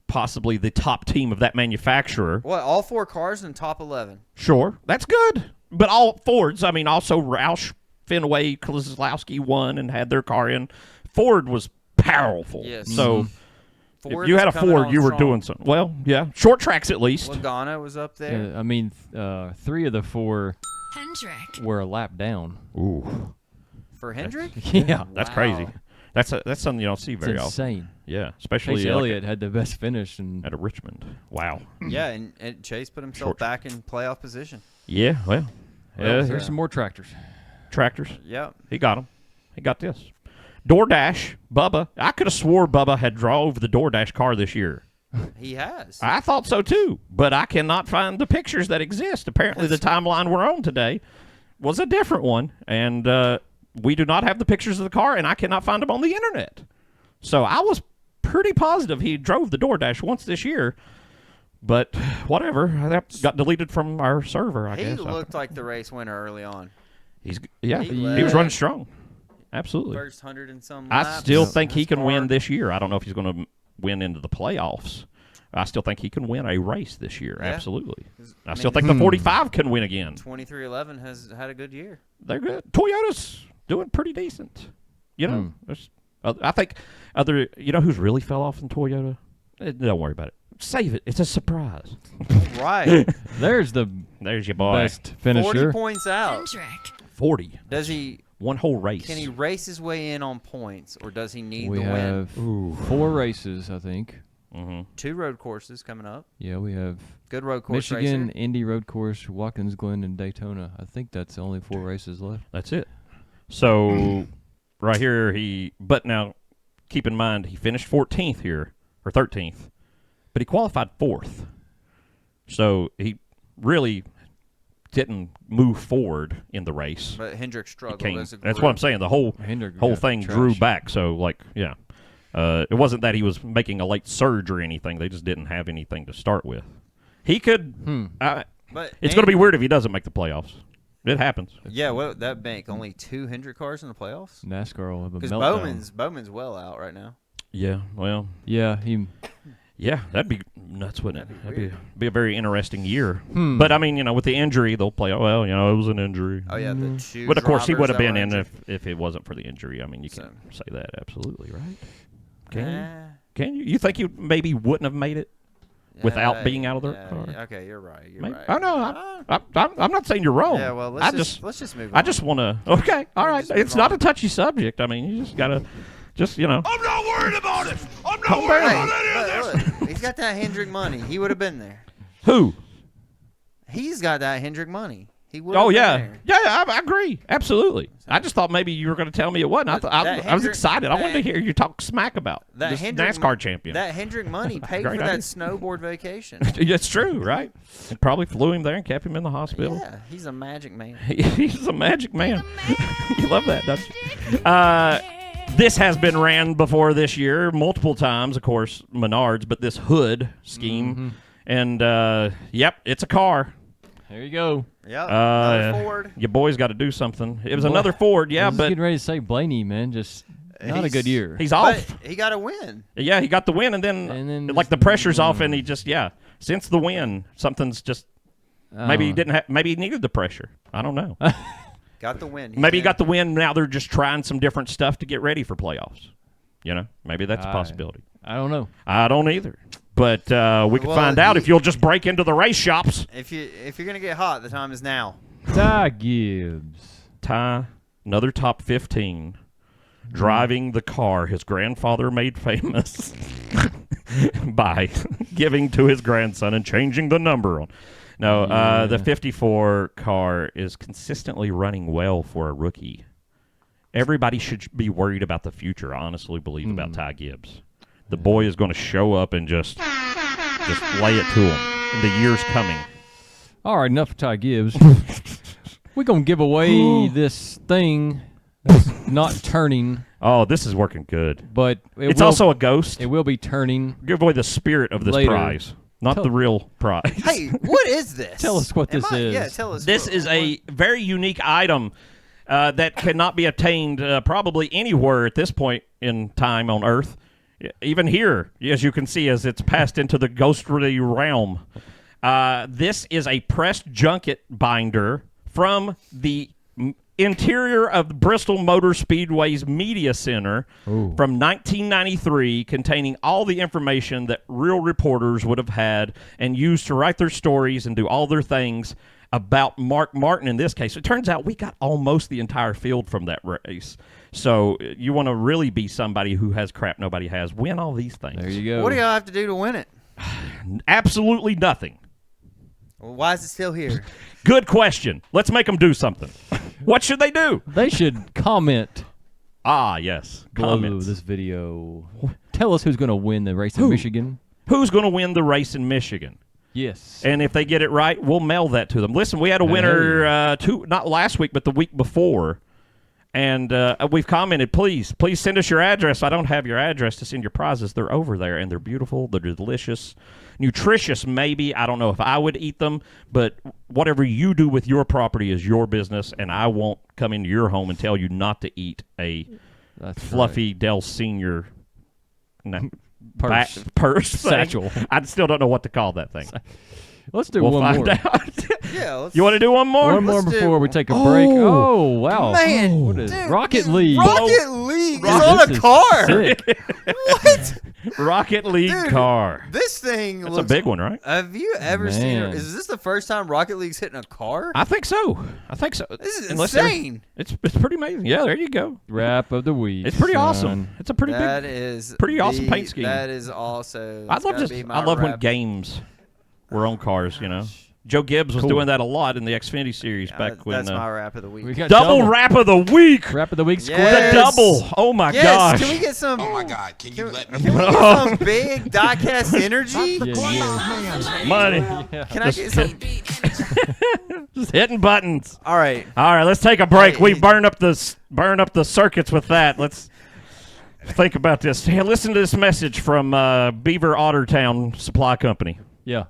Speaker 2: possibly the top team of that manufacturer.
Speaker 3: What? All 4 cars in top 11.
Speaker 2: Sure, that's good. But all Fords. I mean, also Roush, Fenway, Keselowski won and had their car in. Ford was powerful.
Speaker 3: Yes.
Speaker 2: So
Speaker 3: Ford
Speaker 2: if you
Speaker 3: is
Speaker 2: had a
Speaker 3: coming
Speaker 2: Ford,
Speaker 3: on
Speaker 2: you were
Speaker 3: strong.
Speaker 2: doing something. Well, yeah, short tracks at least.
Speaker 3: Logano was up there.
Speaker 1: I mean, 3 of the 4
Speaker 6: Hendrick.
Speaker 1: were a lap down.
Speaker 2: Ooh,
Speaker 3: For Hendrick?
Speaker 1: Yeah,
Speaker 2: that's
Speaker 3: Wow.
Speaker 2: crazy. That's something you don't see
Speaker 1: it's
Speaker 2: very often.
Speaker 1: insane.
Speaker 2: Yeah, especially
Speaker 1: Chase Elliott had the best finish, and
Speaker 2: at a Richmond. Wow.
Speaker 3: Yeah, and Chase put himself
Speaker 2: Short.
Speaker 3: back in playoff position.
Speaker 2: Yeah, well,
Speaker 1: here's some more tractors.
Speaker 2: tractors.
Speaker 3: Yep.
Speaker 2: He got them. He got this. DoorDash, Bubba. I could have swore Bubba had drove the DoorDash car this year.
Speaker 3: He has.
Speaker 2: I thought so too, but I cannot find the pictures that exist. Apparently, the timeline we're on today was a different one, and we do not have the pictures of the car, and I cannot find them on the internet. So I was pretty positive he drove the DoorDash once this year, but whatever. That got deleted from our server, I
Speaker 3: He
Speaker 2: guess.
Speaker 3: looked like the race winner early on.
Speaker 2: He
Speaker 3: he
Speaker 2: was
Speaker 3: led.
Speaker 2: running strong. Absolutely.
Speaker 3: First 100 and some
Speaker 2: I
Speaker 3: laps.
Speaker 2: still think he
Speaker 3: His
Speaker 2: can
Speaker 3: car-
Speaker 2: win this year. I don't know if he's going to win into the playoffs. I still think he can win a race this year.
Speaker 3: Yeah.
Speaker 2: Absolutely.
Speaker 3: 'Cause,
Speaker 2: I
Speaker 3: I
Speaker 2: still
Speaker 3: mean,
Speaker 2: think the 45 can win again.
Speaker 3: 2311 has had a good year.
Speaker 2: They're good. Toyota's doing pretty decent. There's I think who's really fell off in Toyota? Don't worry about it. Save it. It's a surprise.
Speaker 3: Right.
Speaker 1: There's the
Speaker 2: There's your boy.
Speaker 1: best finisher.
Speaker 3: 40 points out.
Speaker 6: Hendrick.
Speaker 2: 40.
Speaker 3: Does he?
Speaker 2: One whole race.
Speaker 3: Can he race his way in on points, or does he need
Speaker 1: We
Speaker 3: the win?
Speaker 1: have 4 races, I think.
Speaker 3: 2 road courses coming up.
Speaker 1: Yeah, we have
Speaker 3: Good road course
Speaker 1: Michigan,
Speaker 3: racer.
Speaker 1: Indy Road Course, Watkins Glen, and Daytona. I think that's the only 4 races left.
Speaker 2: That's it. So right here, but now keep in mind he finished 14th here, or 13th, but he qualified 4th. So he really didn't move forward in the race.
Speaker 3: But Hendrick struggled.
Speaker 2: That's what I'm saying. The whole
Speaker 1: Hendrick
Speaker 2: whole
Speaker 1: got
Speaker 2: thing
Speaker 1: trash.
Speaker 2: drew back. So it wasn't that he was making a late surge or anything. They just didn't have anything to start with. He could.
Speaker 3: But
Speaker 2: It's going to be weird if he doesn't make the playoffs. It happens.
Speaker 3: Yeah, well, that bank only 2 Hendrick cars in the playoffs.
Speaker 1: NASCAR will have a
Speaker 3: Because
Speaker 1: meltdown.
Speaker 3: Bowman's well out right now.
Speaker 2: Yeah. Well.
Speaker 1: Yeah, he.
Speaker 2: Yeah, that'd be nuts, wouldn't it?
Speaker 3: That'd
Speaker 2: That'd be a very interesting year. But I mean, with the injury, they'll play. Well, it was an injury.
Speaker 3: Oh yeah, the 2.
Speaker 2: But of course, he
Speaker 3: drivers
Speaker 2: would have
Speaker 3: that
Speaker 2: been
Speaker 3: were
Speaker 2: in
Speaker 3: injured.
Speaker 2: if it wasn't for the injury. I mean, you can say that absolutely, right? Can you?
Speaker 3: Nah.
Speaker 2: Can you? You think you maybe wouldn't have made it without being out of the car?
Speaker 3: Okay, you're right. You're
Speaker 2: Maybe.
Speaker 3: right.
Speaker 2: Oh no, I'm not saying you're wrong.
Speaker 3: Yeah, well,
Speaker 2: I
Speaker 3: let's just move on.
Speaker 2: I just want to. Okay, all right.
Speaker 3: just move
Speaker 2: It's not
Speaker 3: on.
Speaker 2: a touchy subject. I mean, you just gotta,
Speaker 4: I'm not worried about it. I'm not
Speaker 2: Calm
Speaker 4: worried
Speaker 2: down.
Speaker 4: about any of this.
Speaker 3: Look, he's got that Hendrick money. He would have been there.
Speaker 2: Who?
Speaker 3: He's got that Hendrick money. He would.
Speaker 2: Oh yeah, yeah. I agree. Absolutely. I just thought maybe you were going to tell me it wasn't. I was excited. I wanted to hear you talk smack about this NASCAR champion.
Speaker 3: That Hendrick money paid for that snowboard vacation.
Speaker 2: It's true, right? It probably flew him there and kept him in the hospital.
Speaker 3: Yeah, he's a magic man.
Speaker 2: He's a magic man. You love that, don't you? This has been ran before this year multiple times, of course, Menards, but this hood scheme. And, yep, it's a car.
Speaker 1: There you go.
Speaker 3: Yeah, another Ford.
Speaker 2: Your boy's got to do something. It was another Ford, yeah,
Speaker 1: I was
Speaker 2: but
Speaker 1: getting ready to say Blaney, man, just not a good year.
Speaker 2: he's off.
Speaker 3: But he got a win.
Speaker 2: Yeah, he got the win, and then like the pressure's off, and he just since the win, something's just maybe he didn't have, maybe he needed the pressure. I don't know.
Speaker 3: Got the win.
Speaker 2: Maybe he got the win. Now they're just trying some different stuff to get ready for playoffs. You know, maybe that's a possibility.
Speaker 1: I don't know.
Speaker 2: I don't either. But we can find out if you'll just break into the race shops.
Speaker 3: If you're gonna get hot, the time is now.
Speaker 1: Ty Gibbs.
Speaker 2: Ty, another top 15, driving the car his grandfather made famous by giving to his grandson and changing the number on. No, the 54 car is consistently running well for a rookie. Everybody should be worried about the future, I honestly believe, about Ty Gibbs. The boy is going to show up and just lay it to him in the years coming.
Speaker 1: All right, enough of Ty Gibbs. We're going to give away this thing that's not turning.
Speaker 2: Oh, this is working good.
Speaker 1: But
Speaker 2: it's also a ghost.
Speaker 1: It will be turning.
Speaker 2: Give away the spirit of this
Speaker 1: later.
Speaker 2: Prize, not the real prize.
Speaker 3: Hey, what is this?
Speaker 1: Tell us what this is.
Speaker 3: Yeah, tell us.
Speaker 2: This is a very unique item that cannot be obtained probably anywhere at this point in time on Earth. Even here, as you can see, as it's passed into the ghostly realm. This is a pressed junket binder from the interior of the Bristol Motor Speedway's Media Center from 1993, containing all the information that real reporters would have had and used to write their stories and do all their things about Mark Martin in this case. It turns out we got almost the entire field from that race. So you want to really be somebody who has crap nobody has. Win all these things.
Speaker 1: There you go.
Speaker 3: What do y'all have to do to win it?
Speaker 2: Absolutely nothing.
Speaker 3: Well, why is it still here?
Speaker 2: Good question. Let's make them do something. What should they do?
Speaker 1: They should comment
Speaker 2: Yes.
Speaker 1: below
Speaker 2: Comments.
Speaker 1: this video. Tell us who's going to win the race in Michigan.
Speaker 2: Who's going to win the race in Michigan?
Speaker 1: Yes.
Speaker 2: And if they get it right, we'll mail that to them. Listen, we had a winner not last week, but the week before. And we've commented, please send us your address. I don't have your address to send your prizes. They're over there, and they're beautiful. They're delicious. Nutritious, maybe. I don't know if I would eat them, but whatever you do with your property is your business, and I won't come into your home and tell you not to eat a fluffy Del Senior purse
Speaker 1: satchel.
Speaker 2: I still don't know what to call that thing.
Speaker 1: Let's do
Speaker 2: We'll
Speaker 1: one
Speaker 2: find
Speaker 1: more.
Speaker 2: out.
Speaker 3: Yeah.
Speaker 2: You want to do one more?
Speaker 1: One more
Speaker 3: Let's
Speaker 1: before
Speaker 3: do-
Speaker 1: we take a break. Oh, wow.
Speaker 3: Man,
Speaker 1: What is
Speaker 3: dude,
Speaker 1: Rocket
Speaker 3: this
Speaker 1: League.
Speaker 3: Rocket League is
Speaker 1: This
Speaker 3: on a
Speaker 1: is
Speaker 3: car.
Speaker 1: sick.
Speaker 3: What?
Speaker 2: Rocket League
Speaker 3: Dude,
Speaker 2: car.
Speaker 3: This thing
Speaker 2: That's
Speaker 3: looks
Speaker 2: a big one, right?
Speaker 3: Have you ever seen
Speaker 1: Man.
Speaker 3: it? Is this the first time Rocket League's hitting a car?
Speaker 2: I think so.
Speaker 3: This is
Speaker 2: Unless they're-
Speaker 3: insane.
Speaker 2: It's pretty amazing. Yeah, there you go.
Speaker 1: Wrap of the week.
Speaker 2: It's pretty
Speaker 1: son.
Speaker 2: awesome. It's a pretty
Speaker 3: That
Speaker 2: big.
Speaker 3: is
Speaker 2: pretty awesome paint scheme.
Speaker 3: That is also.
Speaker 2: I love when games were on cars. You know, Joe Gibbs was
Speaker 1: Cool.
Speaker 2: doing that a lot in the Xfinity series back when.
Speaker 3: That's my wrap of the week.
Speaker 1: We got
Speaker 2: double wrap of the week.
Speaker 1: Wrap of the week
Speaker 3: Yes.
Speaker 1: square.
Speaker 2: The double. Oh my
Speaker 3: Yes,
Speaker 2: gosh.
Speaker 3: can we get some?
Speaker 4: Oh my God! Can you let me?
Speaker 3: Can we get some big diecast energy?
Speaker 1: Yeah.
Speaker 2: Money.
Speaker 3: Can I get some?
Speaker 2: Just hitting buttons.
Speaker 3: All right.
Speaker 2: All right, let's take a break.
Speaker 3: Hey.
Speaker 2: We burned up the circuits with that. Let's think about this. Hey, listen to this message from Beaver Ottertown Supply Company.
Speaker 1: Yeah.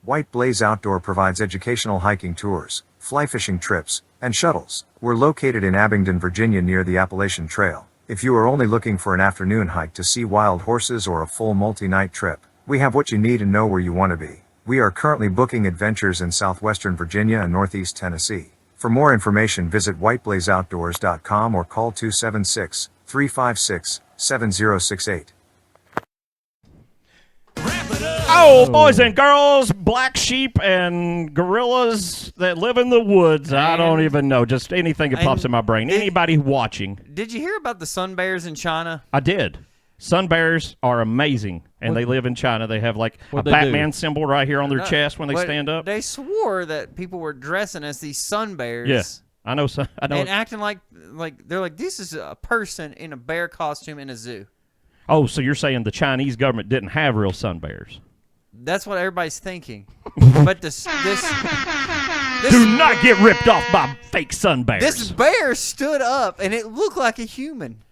Speaker 5: White Blaze Outdoor provides educational hiking tours, fly fishing trips, and shuttles. We're located in Abingdon, Virginia near the Appalachian Trail. If you are only looking for an afternoon hike to see wild horses or a full multi-night trip, we have what you need and know where you want to be. We are currently booking adventures in southwestern Virginia and northeast Tennessee. For more information, visit whiteblazeoutdoors.com or call 276-356-7068.
Speaker 2: Oh, boys and girls, black sheep and gorillas that live in the woods. I don't even know. Just anything that pops in my brain. Anybody watching.
Speaker 3: Did you hear about the sun bears in China?
Speaker 2: I did. Sun bears are amazing, and they live in China. They have like a
Speaker 1: What'd they
Speaker 2: Batman symbol right here on their
Speaker 3: No,
Speaker 2: chest when they
Speaker 3: but
Speaker 2: stand up.
Speaker 3: They swore that people were dressing as these sun bears.
Speaker 2: Yeah, I know. I know.
Speaker 3: And acting like they're like, this is a person in a bear costume in a zoo.
Speaker 2: Oh, so you're saying the Chinese government didn't have real sun bears?
Speaker 3: That's what everybody's thinking. But this
Speaker 2: Do not get ripped off by fake sun bears.
Speaker 3: this bear stood up and it looked like a human.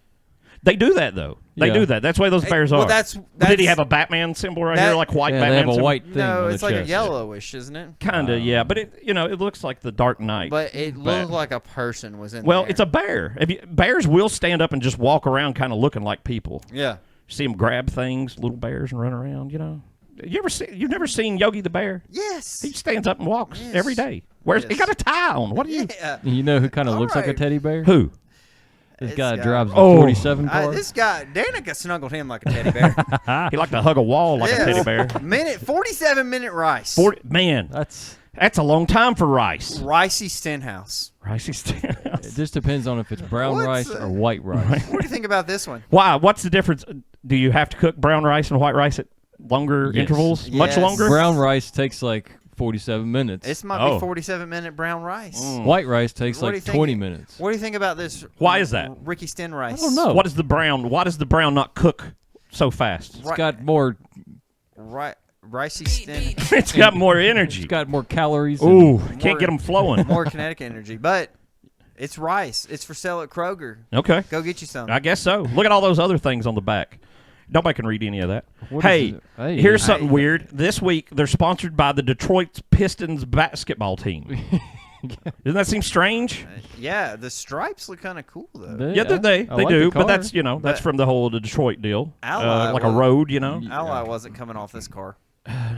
Speaker 2: They do that though. They
Speaker 1: Yeah.
Speaker 2: do that. That's why those bears
Speaker 3: well,
Speaker 2: are.
Speaker 3: that's-
Speaker 2: Did he
Speaker 3: that's-
Speaker 2: have a Batman symbol right
Speaker 3: that-
Speaker 2: here, like white
Speaker 1: Yeah,
Speaker 2: Batman
Speaker 1: they have a
Speaker 2: symbol?
Speaker 1: white thing
Speaker 3: No,
Speaker 1: on
Speaker 3: it's
Speaker 1: the
Speaker 3: like a
Speaker 1: chest.
Speaker 3: yellowish, isn't it?
Speaker 2: Kinda, yeah. But it looks like the Dark Knight.
Speaker 3: But it looked like a person was in
Speaker 2: well,
Speaker 3: there.
Speaker 2: it's a bear. Bears will stand up and just walk around, kind of looking like people.
Speaker 3: Yeah.
Speaker 2: See them grab things, little bears, and run around. You've never seen Yogi the Bear?
Speaker 3: Yes.
Speaker 2: He stands up and walks
Speaker 3: Yes.
Speaker 2: every day. He
Speaker 3: Yes.
Speaker 2: got a tie on? What are you?
Speaker 3: Yeah.
Speaker 1: You know who kind of
Speaker 3: All
Speaker 1: looks like a
Speaker 3: right.
Speaker 1: teddy bear?
Speaker 2: Who?
Speaker 1: This
Speaker 3: This
Speaker 1: guy
Speaker 3: guy.
Speaker 1: drives a
Speaker 2: Oh.
Speaker 1: 47 car.
Speaker 3: This guy, Danica snuggled him like a teddy bear.
Speaker 2: He liked to hug a wall like
Speaker 3: Yeah.
Speaker 2: a teddy bear.
Speaker 3: 47-minute rice.
Speaker 2: 40, man, that's a long time for rice.
Speaker 3: Ricey Stenhouse.
Speaker 2: Ricey Stenhouse.
Speaker 1: It just depends on if it's brown
Speaker 3: What's
Speaker 1: rice
Speaker 3: that?
Speaker 1: or white rice.
Speaker 3: What do you think about this one?
Speaker 2: Why? What's the difference? Do you have to cook brown rice and white rice at longer
Speaker 1: Yes.
Speaker 2: intervals? Much
Speaker 3: Yes.
Speaker 2: longer?
Speaker 1: Brown rice takes like 47 minutes.
Speaker 3: This might
Speaker 2: Oh.
Speaker 3: be 47-minute brown rice.
Speaker 1: White rice takes
Speaker 3: What do you
Speaker 1: like
Speaker 3: think
Speaker 1: 20 minutes.
Speaker 3: What do you think about this?
Speaker 2: Why is that?
Speaker 3: Ricky Sten rice.
Speaker 1: I don't know.
Speaker 2: Why does the brown not cook so fast?
Speaker 1: It's got more.
Speaker 3: Ricey Sten.
Speaker 2: It's got more energy.
Speaker 1: It's got more calories.
Speaker 2: Ooh,
Speaker 1: and-
Speaker 2: can't get them flowing.
Speaker 3: More kinetic energy. But it's rice. It's for sale at Kroger.
Speaker 2: Okay.
Speaker 3: Go get you some.
Speaker 2: I guess so. Look at all those other things on the back. Nobody can read any of that.
Speaker 1: What
Speaker 2: Hey,
Speaker 1: is it? Hey.
Speaker 2: here's something
Speaker 3: Hey.
Speaker 2: weird. This week, they're sponsored by the Detroit Pistons basketball team. Doesn't that seem strange?
Speaker 3: Yeah, the stripes look kind of cool, though.
Speaker 2: Yeah, they
Speaker 1: I like
Speaker 2: do.
Speaker 1: the
Speaker 2: But
Speaker 1: car.
Speaker 2: that's that's
Speaker 3: But-
Speaker 2: from the whole Detroit deal.
Speaker 3: Ally
Speaker 2: like a
Speaker 3: was-
Speaker 2: road,
Speaker 3: Ally wasn't coming off this car.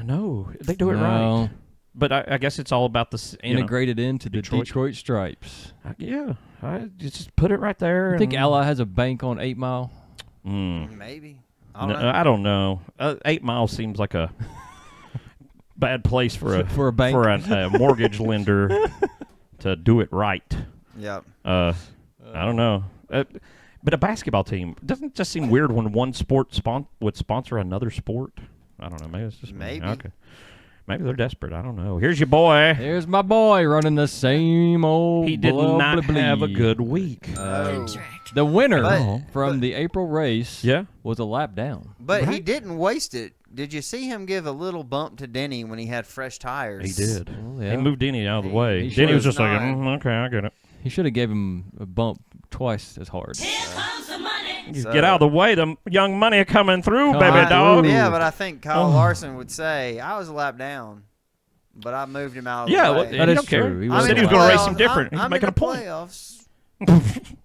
Speaker 2: No, they do it
Speaker 1: No.
Speaker 2: right. But I guess it's all about the
Speaker 1: integrated into the
Speaker 2: Detroit.
Speaker 1: Detroit Stripes.
Speaker 2: Yeah, you just put it right there.
Speaker 1: I think
Speaker 2: and-
Speaker 1: Ally has a bank on 8 Mile.
Speaker 3: Maybe. I
Speaker 2: No,
Speaker 3: don't know.
Speaker 2: I don't know. 8 Mile seems like a bad place for a
Speaker 1: For a bank.
Speaker 2: for a mortgage lender to do it right.
Speaker 3: Yep.
Speaker 2: I don't know. But a basketball team doesn't it just seem weird when one sport would sponsor another sport. I don't know. Maybe it's just me.
Speaker 3: Maybe.
Speaker 2: Okay. Maybe they're desperate. I don't know. Here's your boy.
Speaker 1: There's my boy running the same old.
Speaker 2: He did
Speaker 1: blah,
Speaker 2: not
Speaker 1: blah, blah.
Speaker 2: have a good week.
Speaker 1: The winner
Speaker 3: But-
Speaker 1: from the April race
Speaker 2: Yeah.
Speaker 1: was a lap down.
Speaker 3: But he
Speaker 2: Right.
Speaker 3: didn't waste it. Did you see him give a little bump to Denny when he had fresh tires?
Speaker 2: He did.
Speaker 1: Well, yeah.
Speaker 2: He moved Denny out of the way.
Speaker 1: he
Speaker 2: Denny was
Speaker 3: chose
Speaker 2: just like,
Speaker 3: not.
Speaker 2: okay, I get it.
Speaker 1: He should have gave him a bump twice as hard.
Speaker 2: Just get out of the way. The young money coming through,
Speaker 1: Come
Speaker 2: baby
Speaker 1: on
Speaker 2: dog.
Speaker 1: through.
Speaker 3: Yeah, but I think Kyle
Speaker 2: Oh.
Speaker 3: Larson would say, I was a lap down, but I moved him out of
Speaker 2: Yeah,
Speaker 3: the
Speaker 2: well,
Speaker 3: way.
Speaker 2: he
Speaker 1: That is
Speaker 2: don't care.
Speaker 1: true. He
Speaker 2: He
Speaker 1: was
Speaker 2: said
Speaker 1: in
Speaker 2: he was
Speaker 1: the
Speaker 2: going to race
Speaker 3: playoffs.
Speaker 2: him different.
Speaker 3: I'm
Speaker 2: He's making
Speaker 3: in
Speaker 2: a point.
Speaker 3: the playoffs.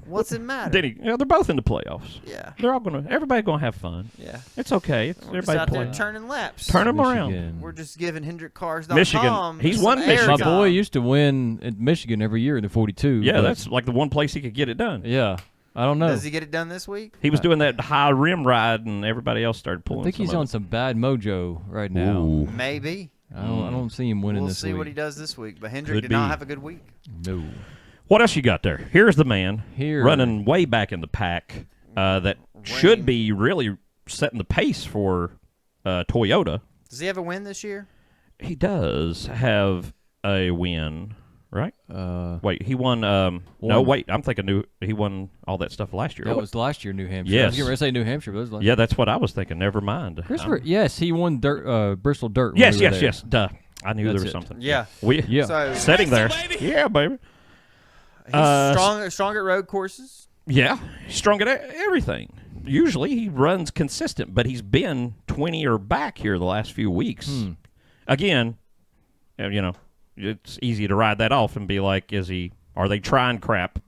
Speaker 3: What's it matter?
Speaker 2: Denny, they're both in the playoffs.
Speaker 3: Yeah.
Speaker 2: They're all gonna. Everybody gonna have fun.
Speaker 3: Yeah.
Speaker 2: It's okay. It's
Speaker 3: We're just
Speaker 2: everybody
Speaker 3: out there
Speaker 2: playing.
Speaker 3: turning laps.
Speaker 2: Turn them around.
Speaker 1: Michigan.
Speaker 3: We're just giving HendrickCars.com.
Speaker 2: Michigan. He's
Speaker 3: some
Speaker 2: won Michigan.
Speaker 1: My
Speaker 3: airtime.
Speaker 1: boy used to win at Michigan every year in the 42.
Speaker 2: Yeah,
Speaker 1: but-
Speaker 2: that's like the one place he could get it done.
Speaker 1: Yeah, I don't know.
Speaker 3: Does he get it done this week?
Speaker 2: He was doing that high rim ride, and everybody else started pulling.
Speaker 1: I think he's
Speaker 2: some
Speaker 1: on
Speaker 2: of
Speaker 1: some bad mojo right
Speaker 2: it.
Speaker 1: now.
Speaker 2: Ooh.
Speaker 3: Maybe.
Speaker 1: I don't see him winning
Speaker 3: We'll
Speaker 1: this
Speaker 3: see
Speaker 1: week.
Speaker 3: what he does this week. But Hendrick
Speaker 2: Could
Speaker 3: did not
Speaker 2: be.
Speaker 3: have a good week.
Speaker 1: No.
Speaker 2: What else you got there? Here's the man
Speaker 1: Here.
Speaker 2: running way back in the pack that should be really setting the pace for Toyota.
Speaker 3: Does he have a win this year?
Speaker 2: He does have a win, right? Wait, he won. No,
Speaker 1: Won.
Speaker 2: wait, I'm thinking he won all that stuff last year.
Speaker 1: That
Speaker 2: Oh,
Speaker 1: was last year, New Hampshire. I
Speaker 2: Yes.
Speaker 1: was getting ready to say New Hampshire, but it was last
Speaker 2: yeah, that's what I was thinking. Never mind.
Speaker 1: Christopher, yes, he won Bristol Dirt. when
Speaker 2: Yes,
Speaker 1: we were
Speaker 2: yes,
Speaker 1: there.
Speaker 2: yes. Duh. I knew
Speaker 1: That's
Speaker 2: there was
Speaker 1: it.
Speaker 2: something.
Speaker 3: Yeah.
Speaker 2: We
Speaker 1: Yeah.
Speaker 3: So
Speaker 2: setting there. Yeah, baby.
Speaker 3: he's strong at road courses.
Speaker 2: Yeah, he's strong at everything. Usually he runs consistent, but he's been 20 or back here the last few weeks. Again, it's easy to ride that off and be like, are they trying crap,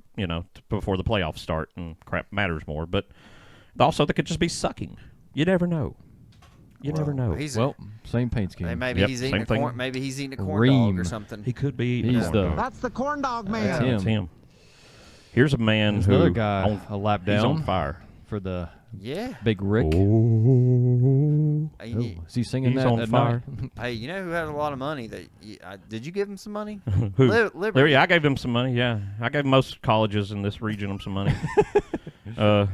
Speaker 2: before the playoffs start, and crap matters more. But also they could just be sucking. You never know. You never know.
Speaker 3: He's
Speaker 1: Well, same paint scheme.
Speaker 3: maybe
Speaker 2: Yep,
Speaker 3: he's eating
Speaker 2: same
Speaker 3: a
Speaker 2: thing.
Speaker 3: corn. Maybe he's eating a corn dog or
Speaker 1: Ream.
Speaker 3: something.
Speaker 2: He could be.
Speaker 1: He's the-
Speaker 6: That's the corn dog man.
Speaker 1: That's
Speaker 2: That's
Speaker 1: him.
Speaker 2: him. Here's a man
Speaker 1: There's
Speaker 2: who
Speaker 1: another guy, a lap
Speaker 2: he's on
Speaker 1: down
Speaker 2: fire.
Speaker 1: for the
Speaker 3: Yeah.
Speaker 1: Big Rick.
Speaker 3: Hey,
Speaker 1: Oh, is he singing
Speaker 2: He's
Speaker 1: that
Speaker 2: on
Speaker 1: at
Speaker 2: fire.
Speaker 1: night?
Speaker 3: hey, you know who had a lot of money? Did you give him some money?
Speaker 2: Who?
Speaker 3: Liberty.
Speaker 2: I gave him some money. Yeah, I gave most colleges in this region some money.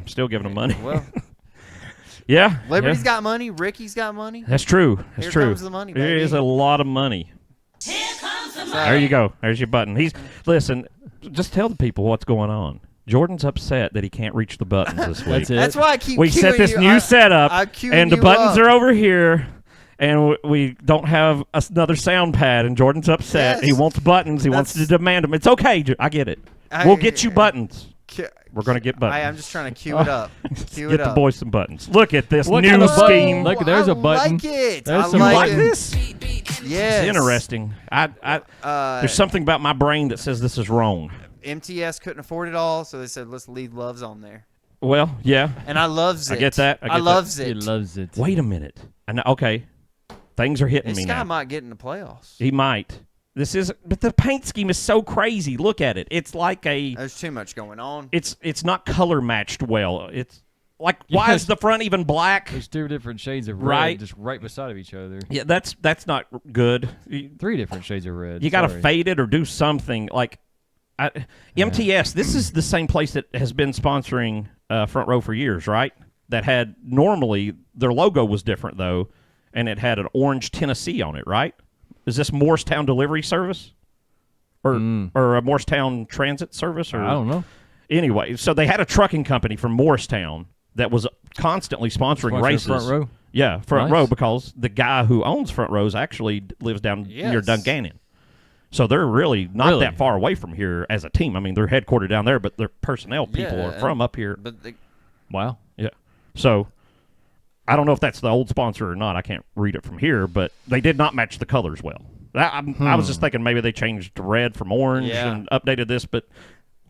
Speaker 2: Still giving them money.
Speaker 3: Well,
Speaker 2: Yeah.
Speaker 3: Liberty's
Speaker 2: yeah.
Speaker 3: got money. Ricky's got money.
Speaker 2: That's true. That's
Speaker 3: Here
Speaker 2: true.
Speaker 3: comes the money,
Speaker 2: There
Speaker 3: baby.
Speaker 2: is a lot of money. There you go. There's your button. Listen. Just tell the people what's going on. Jordan's upset that he can't reach the buttons this week.
Speaker 1: That's it.
Speaker 3: That's why I keep.
Speaker 2: We set
Speaker 3: queuing
Speaker 2: this
Speaker 3: you.
Speaker 2: new setup,
Speaker 3: I queuing
Speaker 2: and the
Speaker 3: you
Speaker 2: buttons
Speaker 3: up.
Speaker 2: are over here, and we don't have another sound pad. And Jordan's upset.
Speaker 3: Yes.
Speaker 2: He wants buttons. He wants to
Speaker 3: That's-
Speaker 2: demand them. It's okay. I get it. We'll get you buttons. We're gonna get buttons.
Speaker 3: I'm just trying to cue it up. Cue
Speaker 2: Get
Speaker 3: it
Speaker 2: the
Speaker 3: up.
Speaker 2: boys some buttons. Look at this
Speaker 1: What
Speaker 2: new
Speaker 1: kind of button?
Speaker 2: scheme.
Speaker 1: Look, there's
Speaker 3: I
Speaker 1: a button.
Speaker 3: like it.
Speaker 1: There's
Speaker 3: I
Speaker 1: some
Speaker 3: like
Speaker 2: Like
Speaker 1: buttons.
Speaker 3: it.
Speaker 2: this?
Speaker 3: Yes.
Speaker 2: It's interesting. There's something about my brain that says this is wrong.
Speaker 3: MTS couldn't afford it all, so they said let's leave Loves on there.
Speaker 2: Well, yeah.
Speaker 3: And I loves it.
Speaker 2: I get that. I get
Speaker 3: loves
Speaker 1: He
Speaker 3: it.
Speaker 1: loves it.
Speaker 2: Wait a minute. Okay. Things are hitting
Speaker 3: This
Speaker 2: me
Speaker 3: guy
Speaker 2: now.
Speaker 3: might get in the playoffs.
Speaker 2: He might. But the paint scheme is so crazy. Look at it. It's like
Speaker 3: There's too much going on.
Speaker 2: it's not color matched well. It's like, why
Speaker 1: Yes.
Speaker 2: is the front even black?
Speaker 1: There's 2 different shades of
Speaker 2: Right.
Speaker 1: red just right beside of each other.
Speaker 2: Yeah, that's not good.
Speaker 1: 3 different shades of red.
Speaker 2: You got to
Speaker 1: Sorry.
Speaker 2: fade it or do something. Like MTS, this is the same place that has been sponsoring Front Row for years, right? That had normally their logo was different though, and it had an orange Tennessee on it, right? Is this Morristown Delivery Service, or a Morristown Transit Service? Or
Speaker 1: I don't know.
Speaker 2: Anyway, so they had a trucking company from Morristown that was constantly sponsoring
Speaker 1: Sponsor
Speaker 2: races.
Speaker 1: Front Row.
Speaker 2: Yeah, Front
Speaker 1: Nice.
Speaker 2: Row, because the guy who owns Front Rows actually lives down near
Speaker 3: Yes.
Speaker 2: Dungannon. So they're really not
Speaker 1: Really?
Speaker 2: that far away from here as a team. I mean, they're headquartered down there, but their personnel people
Speaker 3: Yeah,
Speaker 2: are from up here.
Speaker 3: But the,
Speaker 1: Wow.
Speaker 2: Yeah. So I don't know if that's the old sponsor or not. I can't read it from here, but they did not match the colors well. I was just thinking maybe they changed red from orange
Speaker 3: Yeah.
Speaker 2: and updated this, but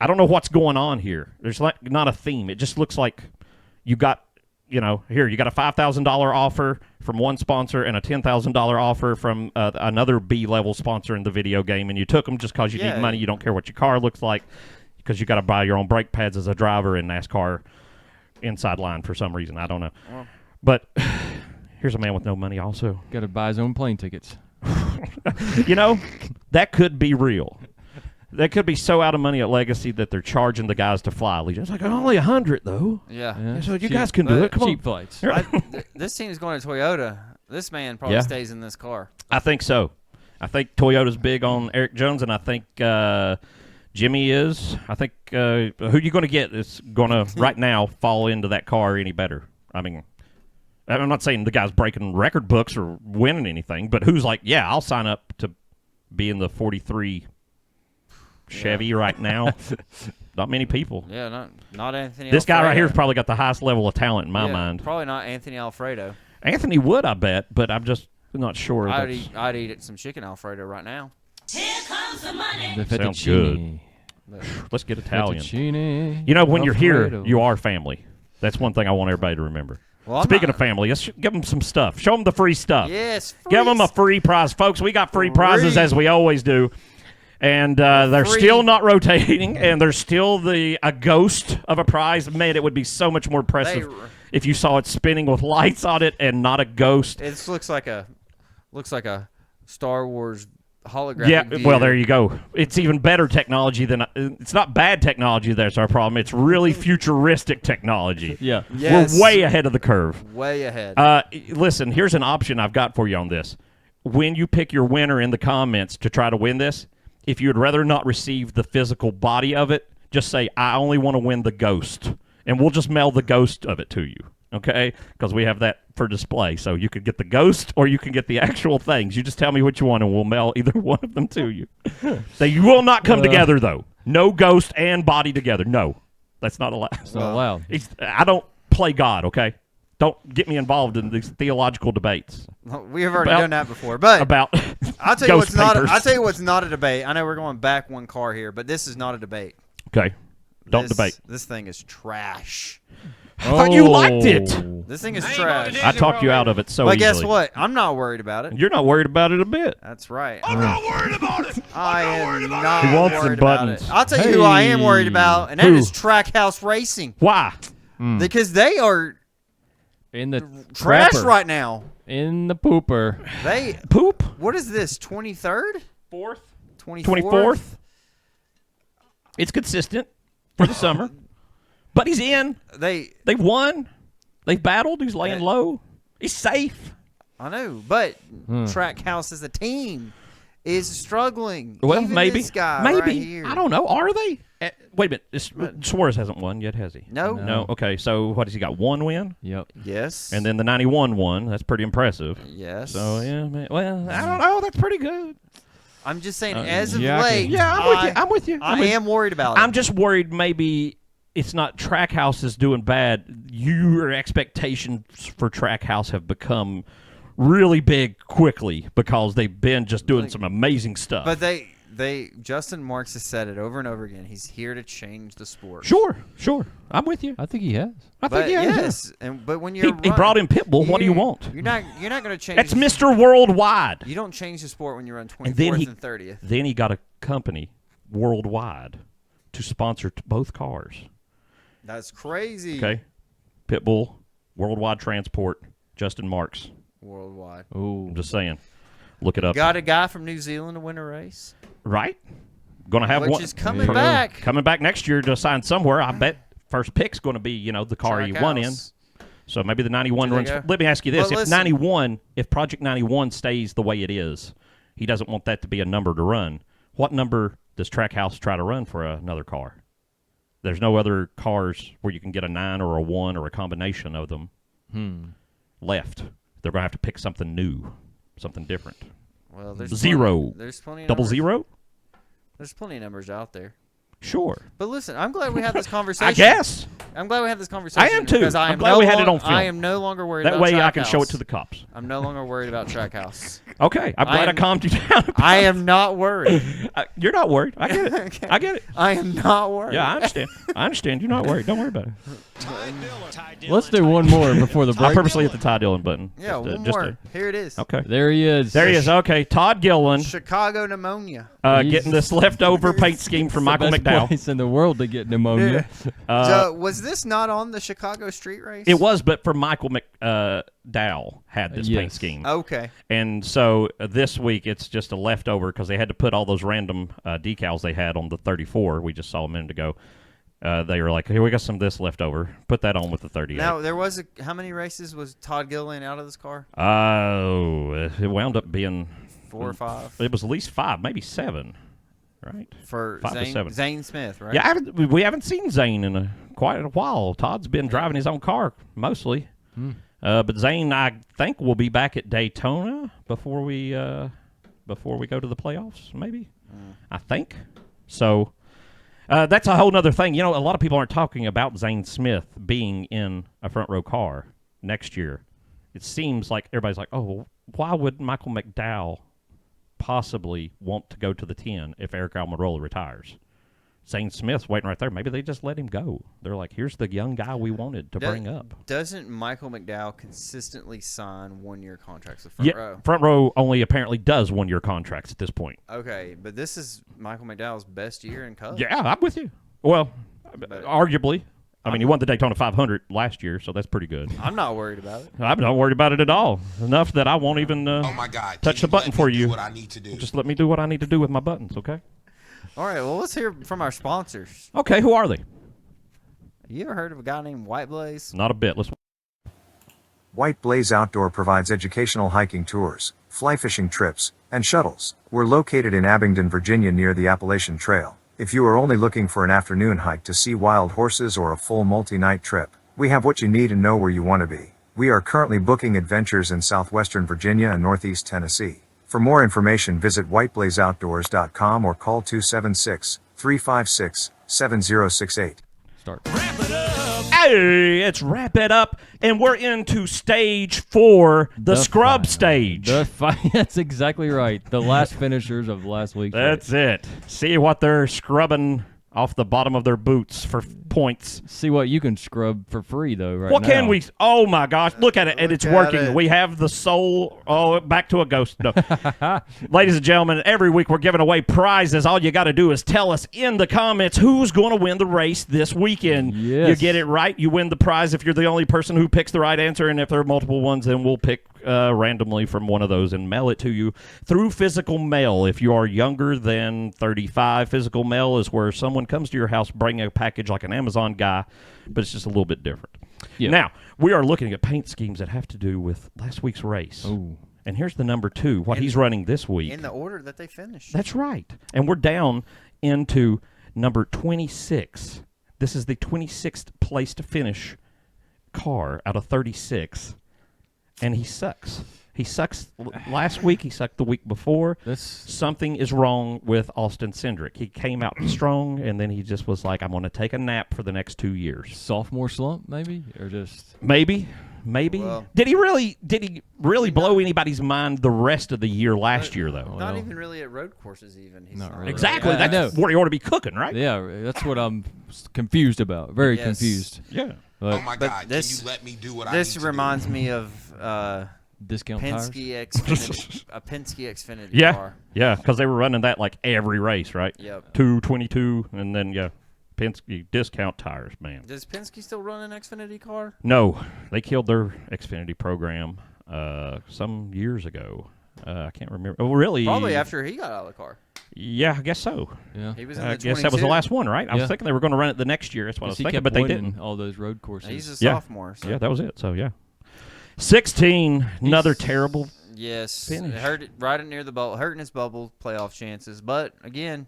Speaker 2: I don't know what's going on here. There's like not a theme. It just looks like you got, here you got a $5,000 offer from one sponsor and a $10,000 offer from another B-level sponsor in the video game, and you took them just because you
Speaker 3: Yeah.
Speaker 2: need money. You don't care what your car looks like because you got to buy your own brake pads as a driver in NASCAR inside line for some reason. I don't know. But here's a man with no money also.
Speaker 1: Got to buy his own plane tickets.
Speaker 2: That could be real. That could be so out of money at Legacy that they're charging the guys to fly Legion. It's like only 100 though.
Speaker 3: yeah.
Speaker 1: Yeah.
Speaker 2: So you
Speaker 1: Cheap-
Speaker 2: guys can do it. Come
Speaker 1: cheap
Speaker 2: on.
Speaker 1: flights.
Speaker 3: This team's going to Toyota. This man probably
Speaker 2: Yeah.
Speaker 3: stays in this car.
Speaker 2: I think so. I think Toyota's big on Eric Jones, and I think Jimmy is. I think who you going to get is going to right now fall into that car any better. I mean, I'm not saying the guy's breaking record books or winning anything, but who's like, yeah, I'll sign up to be in the 43 Chevy right now. Not many people.
Speaker 3: Yeah, not Anthony.
Speaker 2: This guy right here has
Speaker 3: Alfredo.
Speaker 2: probably got the highest level of talent in my
Speaker 3: Yeah,
Speaker 2: mind.
Speaker 3: Probably not Anthony Alfredo.
Speaker 2: Anthony would, I bet, but I'm just not sure.
Speaker 3: I'd eat some chicken Alfredo right now.
Speaker 1: The
Speaker 2: Sounds
Speaker 1: fettuccine.
Speaker 2: Let's get Italian.
Speaker 1: Fettuccine.
Speaker 2: You know, when you're here,
Speaker 1: Alfredo.
Speaker 2: you are family. That's one thing I want everybody to remember.
Speaker 3: Well,
Speaker 2: Speaking of family, let's give them some stuff. Show them the free stuff.
Speaker 3: yes,
Speaker 2: Give them a free prize. Folks, we got free prizes
Speaker 3: Free.
Speaker 2: as we always do. And they're
Speaker 3: Free.
Speaker 2: still not rotating, and there's still a ghost of a prize. Man, it would be so much more impressive if you saw it spinning with lights on it and not a ghost.
Speaker 3: It looks like a Star Wars holographic.
Speaker 2: Yeah,
Speaker 3: view.
Speaker 2: well, there you go. It's even better technology than it's not bad technology. That's our problem. It's really futuristic technology.
Speaker 1: Yeah.
Speaker 3: Yes.
Speaker 2: We're way ahead of the curve.
Speaker 3: Way ahead.
Speaker 2: Listen, here's an option I've got for you on this. When you pick your winner in the comments to try to win this, if you would rather not receive the physical body of it, just say, I only want to win the ghost. And we'll just mail the ghost of it to you, okay? Because we have that for display. So you could get the ghost or you can get the actual things. You just tell me what you want and we'll mail either one of them to you. They will not come together, though. No ghost and body together. No. That's not allowed.
Speaker 1: It's not allowed.
Speaker 2: I don't play God, okay? Don't get me involved in these theological debates
Speaker 3: We have already
Speaker 2: about-
Speaker 3: done that before, but
Speaker 2: about
Speaker 3: I'll tell you
Speaker 2: ghost
Speaker 3: what's not.
Speaker 2: papers.
Speaker 3: I'll tell you what's not a debate. I know we're going back one car here, but this is not a debate.
Speaker 2: Okay. Don't
Speaker 3: This-
Speaker 2: debate.
Speaker 3: This thing is trash.
Speaker 2: I thought you liked it.
Speaker 1: Oh.
Speaker 3: This thing is trash.
Speaker 2: I talked you out of it so
Speaker 3: But
Speaker 2: easily.
Speaker 3: guess what? I'm not worried about it.
Speaker 2: You're not worried about it a bit.
Speaker 3: That's right.
Speaker 4: I'm not worried about it.
Speaker 3: I am not
Speaker 2: He wants some
Speaker 3: worried about
Speaker 2: buttons.
Speaker 3: it. I'll tell you who I am worried
Speaker 1: Hey.
Speaker 3: about, and that
Speaker 2: Who?
Speaker 3: is Trackhouse Racing,
Speaker 2: Why?
Speaker 3: because they are
Speaker 1: In the
Speaker 3: trash
Speaker 1: crapper.
Speaker 3: right now.
Speaker 1: In the pooper.
Speaker 3: They.
Speaker 2: Poop?
Speaker 3: What is this? 23rd?
Speaker 2: Fourth?
Speaker 3: 24th?
Speaker 2: 24th? It's consistent for the summer. But he's in.
Speaker 3: They
Speaker 2: They've won. They've battled. He's laying low. He's safe.
Speaker 3: I know, but Trackhouse as a team is struggling.
Speaker 2: Well,
Speaker 3: Even
Speaker 2: maybe.
Speaker 3: this guy
Speaker 2: Maybe.
Speaker 3: right here.
Speaker 2: I don't know. Are they? Wait a minute. Suarez hasn't won yet, has he?
Speaker 3: No.
Speaker 2: No. Okay, so what has he got? One win?
Speaker 1: Yep.
Speaker 3: Yes.
Speaker 2: And then the 91 won. That's pretty impressive.
Speaker 3: Yes.
Speaker 2: So, yeah, man. Well, I don't know. That's pretty good.
Speaker 3: I'm just saying, as of
Speaker 1: yeah,
Speaker 3: late,
Speaker 2: I'm with you.
Speaker 3: I am worried about it.
Speaker 2: I'm just worried maybe it's not Trackhouse is doing bad. Your expectations for Trackhouse have become really big quickly because they've been just doing some amazing stuff.
Speaker 3: But Justin Marks has said it over and over again. He's here to change the sport.
Speaker 2: Sure. I'm with you.
Speaker 1: I think he has.
Speaker 2: I think he has.
Speaker 3: Yes, but when you're
Speaker 2: He brought in Pitbull. What do you want?
Speaker 3: You're not going to change.
Speaker 2: That's Mr. Worldwide.
Speaker 3: You don't change the sport when you run 24th
Speaker 2: And then
Speaker 3: and 30th.
Speaker 2: Then he got a company worldwide to sponsor both cars.
Speaker 3: That's crazy.
Speaker 2: Okay, Pitbull, Worldwide Transport, Justin Marks.
Speaker 3: Worldwide.
Speaker 1: Oh,
Speaker 2: I'm just saying. Look it up.
Speaker 3: Got a guy from New Zealand to win a race.
Speaker 2: Right? Going to have
Speaker 3: Which
Speaker 2: one.
Speaker 3: is coming
Speaker 1: Yeah.
Speaker 3: back.
Speaker 2: Coming back next year to sign somewhere. I bet first pick's going to be, the car he won in.
Speaker 3: Trackhouse.
Speaker 2: So maybe the 91
Speaker 3: Do they
Speaker 2: runs.
Speaker 3: go?
Speaker 2: Let me ask you this.
Speaker 3: Well,
Speaker 2: If
Speaker 3: listen.
Speaker 2: if Project 91 stays the way it is, he doesn't want that to be a number to run. What number does Trackhouse try to run for another car? There's no other cars where you can get a 9 or a 1 or a combination of them left. They're going to have to pick something new, something different.
Speaker 3: Well, there's
Speaker 2: Zero.
Speaker 3: There's plenty of
Speaker 2: Double
Speaker 3: numbers.
Speaker 2: zero?
Speaker 3: There's plenty of numbers out there.
Speaker 2: Sure.
Speaker 3: But listen, I'm glad we had this conversation.
Speaker 2: I guess.
Speaker 3: I'm glad we had this conversation.
Speaker 2: I am too.
Speaker 3: Because
Speaker 2: I'm
Speaker 3: am
Speaker 2: glad
Speaker 3: no
Speaker 2: we had it
Speaker 3: long-
Speaker 2: on film.
Speaker 3: I am no longer worried
Speaker 2: That
Speaker 3: about
Speaker 2: way I
Speaker 3: Trackhouse.
Speaker 2: can show it to the cops.
Speaker 3: I'm no longer worried about Trackhouse.
Speaker 2: Okay. I'm glad I
Speaker 3: am-
Speaker 2: calmed you down.
Speaker 3: I am not worried.
Speaker 2: You're not worried. I get it.
Speaker 3: Okay.
Speaker 2: I get it.
Speaker 3: I am not worried.
Speaker 2: Yeah, I understand. I understand. You're not worried. Don't worry about it.
Speaker 1: let's do one more before the
Speaker 2: I
Speaker 1: break.
Speaker 2: purposely hit the Ty Dillon button.
Speaker 3: Yeah, one
Speaker 2: just
Speaker 3: more. Here it is.
Speaker 2: okay.
Speaker 1: There he is.
Speaker 2: There he is. Okay. Todd Gillen
Speaker 3: Chicago pneumonia.
Speaker 1: He's
Speaker 2: getting this leftover paint scheme from
Speaker 1: the
Speaker 2: Michael
Speaker 1: best
Speaker 2: McDowell.
Speaker 1: place in the world to get pneumonia.
Speaker 3: So, was this not on the Chicago street race?
Speaker 2: It was, but for Michael McDowell had this paint
Speaker 1: Yes.
Speaker 2: scheme.
Speaker 3: Okay.
Speaker 2: And so this week it's just a leftover because they had to put all those random decals they had on the 34 we just saw a minute ago. They were like, here, we got some of this left over. Put that on with the 38.
Speaker 3: Now, there was how many races was Todd Gilliland out of this car?
Speaker 2: It wound up being
Speaker 3: 4 or 5?
Speaker 2: It was at least 5, maybe 7, right?
Speaker 3: For
Speaker 2: 5 to 7.
Speaker 3: Zane Smith, right?
Speaker 2: Yeah, we haven't seen Zane in quite a while. Todd's been driving his own car mostly. But Zane, I think, will be back at Daytona before we go to the playoffs, maybe. I think. So that's a whole other thing. A lot of people aren't talking about Zane Smith being in a front row car next year. It seems like everybody's like, oh, why would Michael McDowell possibly want to go to the 10 if Eric Almirola retires? Zane Smith's waiting right there. Maybe they just let him go. They're like, here's the young guy we wanted to bring up.
Speaker 3: Doesn't Michael McDowell consistently sign one-year contracts with front row?
Speaker 2: Front row only apparently does 1-year contracts at this point.
Speaker 3: Okay, but this is Michael McDowell's best year in Cup.
Speaker 2: Yeah, I'm with you. Well, arguably. I mean, he won the Daytona 500 last year, so that's pretty good.
Speaker 3: I'm not worried about it.
Speaker 2: I'm not worried about it at all. Enough that I won't even
Speaker 4: Oh my God!
Speaker 2: touch
Speaker 4: Can
Speaker 2: the button
Speaker 4: let
Speaker 2: for
Speaker 4: me do
Speaker 2: you.
Speaker 4: What I need to do.
Speaker 2: Just let me do what I need to do with my buttons, okay?
Speaker 3: All right, well, let's hear from our sponsors.
Speaker 2: Okay, who are they?
Speaker 3: You ever heard of a guy named White Blaze?
Speaker 2: Not a bit. Let's.
Speaker 5: White Blaze Outdoor provides educational hiking tours, fly fishing trips, and shuttles. We're located in Abingdon, Virginia near the Appalachian Trail. If you are only looking for an afternoon hike to see wild horses or a full multi-night trip, we have what you need and know where you want to be. We are currently booking adventures in southwestern Virginia and northeast Tennessee. For more information, visit whiteblazeoutdoors.com or call 276-356-7068.
Speaker 1: Start.
Speaker 2: Hey, it's Wrap It Up, and we're into stage 4, the scrub stage.
Speaker 1: That's exactly right. The last finishers of last week's race.
Speaker 2: That's it. See what they're scrubbing off the bottom of their boots for points.
Speaker 1: See what you can scrub for free, though, right
Speaker 2: What
Speaker 1: now.
Speaker 2: can we? Oh, my gosh. Look at it, and it's
Speaker 3: at
Speaker 2: working.
Speaker 3: it.
Speaker 2: We have the soul. Oh, back to a ghost. No. Ladies and gentlemen, every week we're giving away prizes. All you got to do is tell us in the comments who's going to win the race this weekend.
Speaker 1: Yes.
Speaker 2: You get it right, you win the prize if you're the only person who picks the right answer, and if there are multiple ones, then we'll pick randomly from one of those and mail it to you through physical mail. If you are younger than 35, physical mail is where someone comes to your house bringing a package like an Amazon Amazon guy, but it's just a little bit different.
Speaker 1: Yeah.
Speaker 2: Now, we are looking at paint schemes that have to do with last week's race.
Speaker 1: Oh.
Speaker 2: And here's the number 2, what he's running this week.
Speaker 3: In the order that they finished.
Speaker 2: That's right. And we're down into number 26. This is the 26th place to finish car out of 36. And he sucks. He sucks last week. He sucked the week before. Something is wrong with Austin Cindric. He came out strong, and then he just was like, I'm going to take a nap for the next 2 years.
Speaker 1: Sophomore slump, maybe? Or just...
Speaker 2: Maybe.
Speaker 3: Well,
Speaker 2: Did he really blow anybody's mind the rest of the year last year, though?
Speaker 3: Not even really at road courses, even. He's
Speaker 1: Not really.
Speaker 2: Exactly.
Speaker 1: Yeah, I
Speaker 2: That's where he ought to be cooking, right?
Speaker 1: Yeah, that's what I'm confused about. Very
Speaker 3: Yes.
Speaker 1: confused.
Speaker 2: Yeah.
Speaker 1: But
Speaker 4: Oh my
Speaker 3: But
Speaker 4: God!
Speaker 3: this-
Speaker 4: Can you let me do what I
Speaker 3: This
Speaker 4: need to
Speaker 3: reminds
Speaker 4: do?
Speaker 3: me of
Speaker 1: discount tires?
Speaker 3: Penske Xfinity, a Penske Xfinity
Speaker 2: Yeah.
Speaker 3: car.
Speaker 2: Yeah, because they were running that like every race, right?
Speaker 3: Yep.
Speaker 2: 222, and then, Penske discount tires, man.
Speaker 3: Does Penske still run an Xfinity car?
Speaker 2: No, they killed their Xfinity program some years ago. I can't remember. Oh, really?
Speaker 3: Probably after he got out of the car.
Speaker 2: Yeah, I guess so.
Speaker 1: Yeah.
Speaker 3: He was in
Speaker 2: I
Speaker 3: the
Speaker 2: guess that was the
Speaker 3: 22.
Speaker 2: last one, right? I was
Speaker 1: Yeah.
Speaker 2: thinking they were going to run it the next year. That's what I was
Speaker 1: He
Speaker 2: thinking,
Speaker 1: kept
Speaker 2: but they
Speaker 1: winning
Speaker 2: didn't.
Speaker 1: all those road courses.
Speaker 3: He's a
Speaker 2: Yeah.
Speaker 3: sophomore. So.
Speaker 2: Yeah, that was it. So, yeah. 16, another terrible.
Speaker 3: Yes.
Speaker 2: Finish.
Speaker 3: It hurt it right near the bubble, hurting his bubble playoff chances. But again,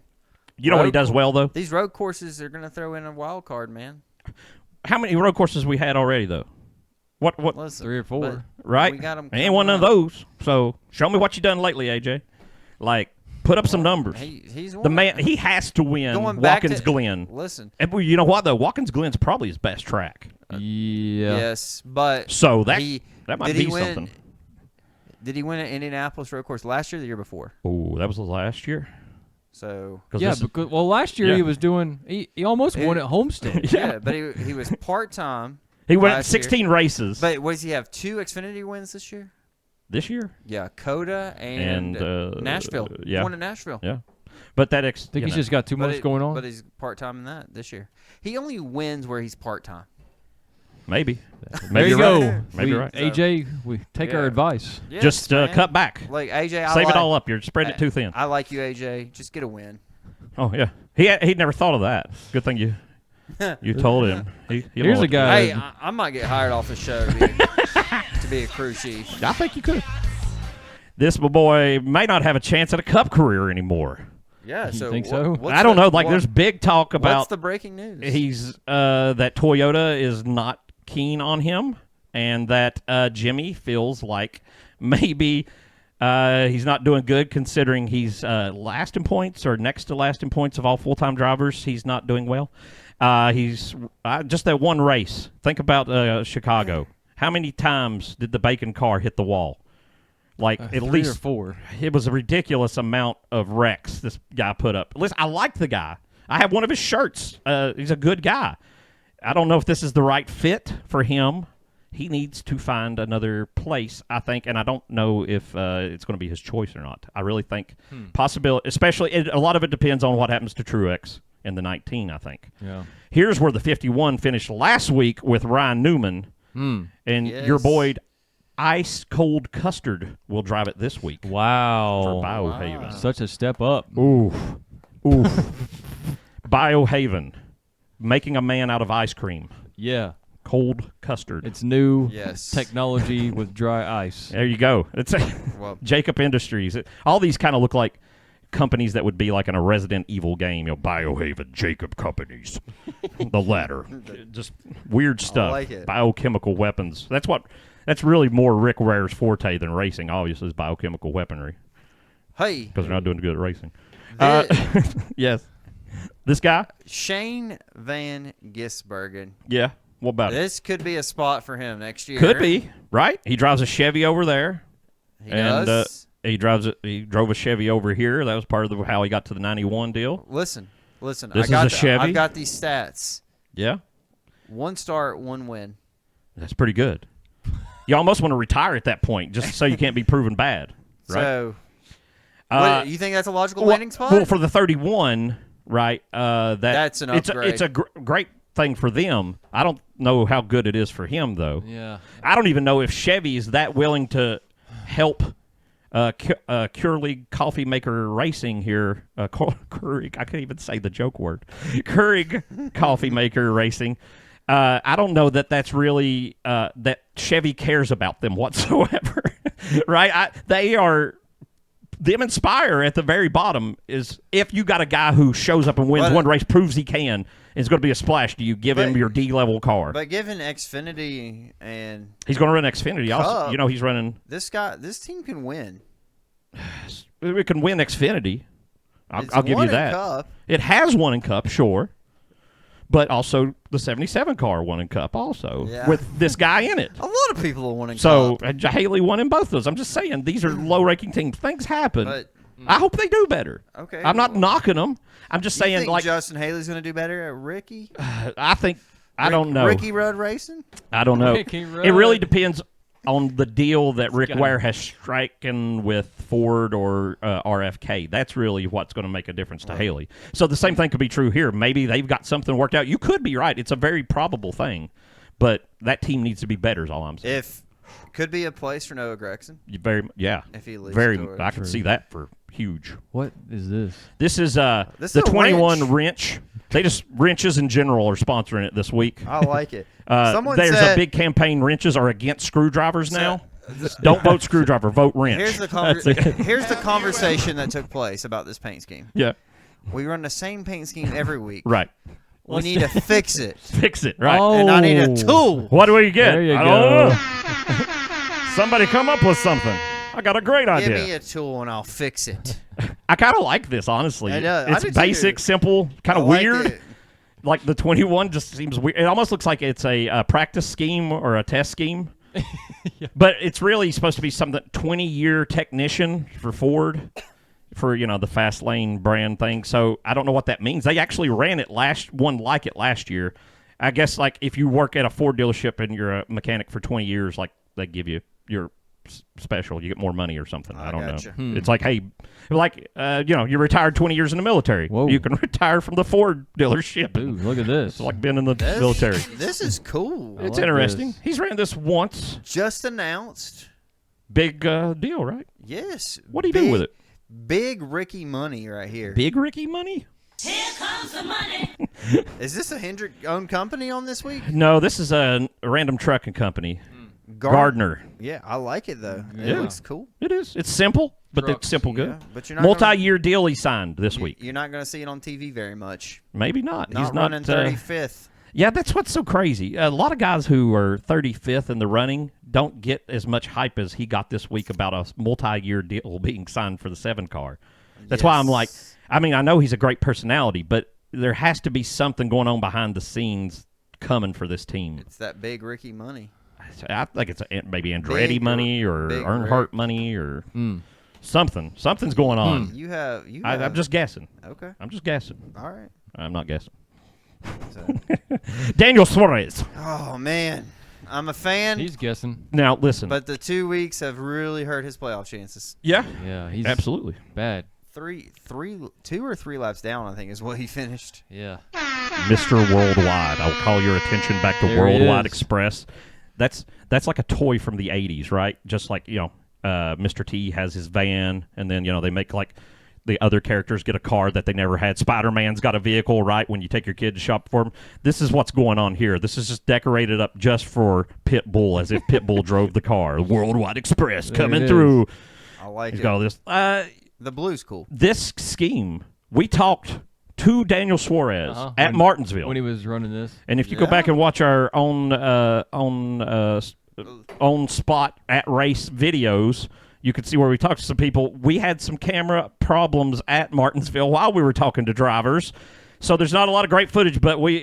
Speaker 2: You know what he
Speaker 3: Road
Speaker 2: does
Speaker 3: cour-
Speaker 2: well, though?
Speaker 3: these road courses are going to throw in a wild card, man.
Speaker 2: How many road courses we had already, though? What?
Speaker 3: Listen,
Speaker 1: 3 or 4.
Speaker 3: but
Speaker 2: Right?
Speaker 3: We got 'em
Speaker 2: Ain't
Speaker 3: coming
Speaker 2: one of
Speaker 3: up.
Speaker 2: those. So, show me what you done lately, AJ. Like, put up some numbers.
Speaker 3: He's
Speaker 2: The
Speaker 3: won.
Speaker 2: man, he has to win
Speaker 3: Going back
Speaker 2: Watkins
Speaker 3: to-
Speaker 2: Glen.
Speaker 3: Listen.
Speaker 2: And you know what, though? Watkins Glen's probably his best track.
Speaker 1: Yeah.
Speaker 3: Yes, but
Speaker 2: So that
Speaker 3: he,
Speaker 2: that might
Speaker 3: did
Speaker 2: be
Speaker 3: he win,
Speaker 2: something.
Speaker 3: Did he win an Indianapolis road course last year or the year before?
Speaker 2: Oh, that was last year.
Speaker 3: So
Speaker 2: 'Cause
Speaker 1: Yeah,
Speaker 2: this is-
Speaker 1: because last year
Speaker 2: Yeah.
Speaker 1: he was doing. He almost won at Homestead.
Speaker 3: yeah, but he was part time.
Speaker 2: he went
Speaker 3: last year.
Speaker 2: 16 races
Speaker 3: But what does he have? 2 Xfinity wins this year?
Speaker 2: this year.
Speaker 3: Yeah, Coda and,
Speaker 2: And,
Speaker 3: Nashville.
Speaker 2: yeah.
Speaker 3: Won in Nashville.
Speaker 2: Yeah, but that
Speaker 1: I think he's just got too much going on.
Speaker 3: But he's part time in that this year. He only wins where he's part time.
Speaker 2: maybe.
Speaker 1: there
Speaker 2: Maybe
Speaker 1: you
Speaker 2: you're
Speaker 1: go.
Speaker 2: right. Maybe you're right.
Speaker 1: AJ, we take our
Speaker 3: Yeah.
Speaker 1: advice.
Speaker 3: Yes,
Speaker 2: Just
Speaker 3: man.
Speaker 2: cut back.
Speaker 3: Like AJ, I
Speaker 2: Save
Speaker 3: like,
Speaker 2: it all up. You're spread it too thin.
Speaker 3: I like you, AJ. Just get a win.
Speaker 2: Oh yeah, he'd never thought of that. Good thing you told him. He
Speaker 1: Here's a guy.
Speaker 3: Hey, I might get hired off the show to be a crew chief.
Speaker 2: I think you could. This boy may not have a chance at a Cup career anymore.
Speaker 3: Yeah,
Speaker 1: You
Speaker 3: so
Speaker 1: think
Speaker 3: what-
Speaker 1: so?
Speaker 3: what's
Speaker 2: I don't
Speaker 3: the-
Speaker 2: know. Like,
Speaker 3: what-
Speaker 2: there's big talk
Speaker 3: what's
Speaker 2: about
Speaker 3: the breaking news?
Speaker 2: he's that Toyota is not keen on him, and that Jimmy feels like maybe he's not doing good considering he's last in points or next to last in points of all full-time drivers. He's not doing well. He's just that one race. Think about Chicago. How many times did the Bacon car hit the wall? Like at
Speaker 1: 3
Speaker 2: least
Speaker 1: or 4.
Speaker 2: it was a ridiculous amount of wrecks this guy put up. Listen, I like the guy. I have one of his shirts. He's a good guy. I don't know if this is the right fit for him. He needs to find another place, I think, and I don't know if it's going to be his choice or not. I really think possibility, especially a lot of it depends on what happens to Truex in the 19, I think.
Speaker 1: Yeah.
Speaker 2: Here's where the 51 finished last week with Ryan Newman, and your
Speaker 3: Yes.
Speaker 2: boy Ice Cold Custard will drive it this week.
Speaker 1: Wow.
Speaker 2: For Biohaven.
Speaker 1: Such a step up.
Speaker 2: Oof. Biohaven. Making a man out of ice cream.
Speaker 1: Yeah.
Speaker 2: Cold custard.
Speaker 1: It's new
Speaker 3: Yes.
Speaker 1: technology with dry ice.
Speaker 2: There you go. It's
Speaker 3: Well-
Speaker 2: Jacob Industries. All these kind of look like companies that would be like in a Resident Evil game. Biohaven, Jacob Companies. The latter. Just weird stuff.
Speaker 3: like it.
Speaker 2: Biochemical weapons. That's really more Rick Ware's forte than racing, obviously, is biochemical weaponry.
Speaker 3: Hey,
Speaker 2: Because they're not doing good at racing.
Speaker 3: thi-
Speaker 2: Yes. This guy?
Speaker 3: Shane Van Gisbergen.
Speaker 2: Yeah. What about it?
Speaker 3: This could be a spot for him next year.
Speaker 2: Could be, right? He drives a Chevy over there.
Speaker 3: He
Speaker 2: and
Speaker 3: does.
Speaker 2: He drove a Chevy over here. That was part of how he got to the 91 deal.
Speaker 3: Listen.
Speaker 2: This
Speaker 3: I
Speaker 2: is
Speaker 3: got
Speaker 2: a Chevy?
Speaker 3: I've got these stats.
Speaker 2: Yeah.
Speaker 3: 1 start, 1 win.
Speaker 2: That's pretty good. You almost want to retire at that point just so you can't be proven bad, right?
Speaker 3: So,
Speaker 2: Uh,
Speaker 3: you think that's a logical
Speaker 2: well,
Speaker 3: landing spot?
Speaker 2: Well, for the 31, right,
Speaker 3: That's an upgrade.
Speaker 2: It's a great thing for them. I don't know how good it is for him, though.
Speaker 1: Yeah.
Speaker 2: I don't even know if Chevy is that willing to help Keurig Coffee Maker Racing here. Keurig, I can't even say the joke word. Keurig Coffee Maker Racing. I don't know that that's really that Chevy cares about them whatsoever, right? Them Inspire at the very bottom is if you got a guy who shows up and wins one race, proves he can, it's going to be a splash. Do you give him your D-level car?
Speaker 3: But given Xfinity and
Speaker 2: he's going to run Xfinity
Speaker 3: Cup,
Speaker 2: also. You know, he's running.
Speaker 3: This team can win.
Speaker 2: We can win Xfinity. I'll give you that.
Speaker 3: Cup.
Speaker 2: It has won in Cup, sure. But also the 77 car won in Cup also with this guy in it.
Speaker 3: A lot of people have won in
Speaker 2: Cup.
Speaker 3: Cup.
Speaker 2: So Haley won in both those. I'm just saying, these are low-ranking teams. Things happen.
Speaker 3: But,
Speaker 2: I hope they do better.
Speaker 3: Okay.
Speaker 2: I'm not knocking them. I'm just
Speaker 3: you
Speaker 2: saying,
Speaker 3: think
Speaker 2: like
Speaker 3: Justin Haley's going to do better at Ricky?
Speaker 2: I don't know.
Speaker 3: Ricky Road Racing?
Speaker 2: I don't know.
Speaker 1: Ricky Road.
Speaker 2: It really depends on the deal that Rick Ware has striken with Ford or RFK. That's really what's going to make a difference to Haley. So the same thing could be true here. Maybe they've got something worked out. You could be right. It's a very probable thing. But that team needs to be better is all I'm saying.
Speaker 3: Could be a place for Noah Gregson.
Speaker 2: If
Speaker 3: he leaves
Speaker 2: I can see that for huge.
Speaker 1: What is this?
Speaker 2: This is
Speaker 3: This is
Speaker 2: the
Speaker 3: a
Speaker 2: 21 wrench. They just wrenches in general are sponsoring it this week.
Speaker 3: I like it.
Speaker 2: There's a big campaign. Wrenches are against screwdrivers now. Don't vote screwdriver. Vote wrench.
Speaker 3: Here's the conversation that took place about this paint scheme.
Speaker 2: Yeah.
Speaker 3: We run the same paint scheme every week.
Speaker 2: Right.
Speaker 3: We need to fix it.
Speaker 2: Fix it. Right.
Speaker 1: Oh.
Speaker 3: And I need a tool.
Speaker 2: What do we get?
Speaker 1: There you
Speaker 2: I
Speaker 1: go.
Speaker 2: don't know. Somebody come up with something. I got a great idea.
Speaker 3: Give me a tool and I'll fix it.
Speaker 2: I kind of like this, honestly.
Speaker 3: I know. I
Speaker 2: It's
Speaker 3: do
Speaker 2: basic,
Speaker 3: too.
Speaker 2: simple, kind
Speaker 3: I
Speaker 2: of
Speaker 3: like
Speaker 2: weird.
Speaker 3: it.
Speaker 2: Like the 21 just seems weird. It almost looks like it's a practice scheme or a test scheme. But it's really supposed to be some 20-year technician for Ford for, the fast lane brand thing. So I don't know what that means. They actually ran it last year. I guess like if you work at a Ford dealership and you're a mechanic for 20 years, like they give you your special, you get more money or something. I don't
Speaker 3: gotcha.
Speaker 2: know. It's like, hey, you retired 20 years in the military.
Speaker 1: Whoa.
Speaker 2: You can retire from the Ford dealership.
Speaker 1: Ooh, look at this.
Speaker 2: It's like being in the military.
Speaker 3: This is cool.
Speaker 2: It's
Speaker 1: like
Speaker 2: interesting.
Speaker 1: this.
Speaker 2: He's ran this once.
Speaker 3: Just announced.
Speaker 2: Big deal, right?
Speaker 3: Yes.
Speaker 2: What do you do with it?
Speaker 3: Big Ricky money right here.
Speaker 2: Big Ricky money?
Speaker 6: Here comes the money.
Speaker 3: Is this a Hendrick-owned company on this week?
Speaker 2: No, this is a random trucking company. Gardner.
Speaker 3: Yeah, I like it, though. It
Speaker 1: Yeah.
Speaker 3: looks cool.
Speaker 2: It is. It's simple, but
Speaker 1: Trucks,
Speaker 2: it's simple good.
Speaker 3: Yeah, but you're not
Speaker 2: Multi-year deal he signed this week.
Speaker 3: You're not going to see it on TV very much.
Speaker 2: Maybe not. He's
Speaker 3: Not running 35th.
Speaker 2: Yeah, that's what's so crazy. A lot of guys who are 35th in the running don't get as much hype as he got this week about a multi-year deal being signed for the 7 car. That's why I'm like, I know he's a great personality, but there has to be something going on behind the scenes coming for this team.
Speaker 3: It's that big Ricky money.
Speaker 2: I think it's maybe Andretti
Speaker 3: Big
Speaker 2: money or
Speaker 3: big
Speaker 2: Earnhardt
Speaker 3: Rick.
Speaker 2: money or something. Something's going on.
Speaker 3: You have.
Speaker 2: I'm just guessing.
Speaker 3: Okay.
Speaker 2: I'm just guessing.
Speaker 3: All right.
Speaker 2: I'm not guessing.
Speaker 3: So-
Speaker 2: Daniel Suarez.
Speaker 3: oh, man. I'm a fan,
Speaker 1: He's guessing.
Speaker 2: Now, listen.
Speaker 3: but the 2 weeks have really hurt his playoff chances.
Speaker 2: yeah,
Speaker 1: Yeah, he's
Speaker 2: absolutely.
Speaker 1: bad.
Speaker 3: 2 or 3 laps down, I think, is what he finished.
Speaker 1: Yeah.
Speaker 2: Mr. Worldwide. I will call your attention back to
Speaker 1: There he
Speaker 2: Worldwide
Speaker 1: is.
Speaker 2: Express. That's like a toy from the 80s, right? Just like, Mr. T has his van, and then, they make like the other characters get a car that they never had. Spider-Man's got a vehicle, right, when you take your kid to shop for him. This is what's going on here. This is just decorated up just for Pitbull, as if Pitbull drove the car. Worldwide Express
Speaker 1: There
Speaker 2: coming
Speaker 1: it
Speaker 2: through.
Speaker 3: I like
Speaker 2: He's
Speaker 3: it.
Speaker 2: got all this.
Speaker 3: The blue's cool.
Speaker 2: This scheme, we talked to Daniel Suarez at Martinsville.
Speaker 1: When he was running this.
Speaker 2: And if you go back and watch our on spot at race videos, you can see where we talked to some people. We had some camera problems at Martinsville while we were talking to drivers. So there's not a lot of great footage, but we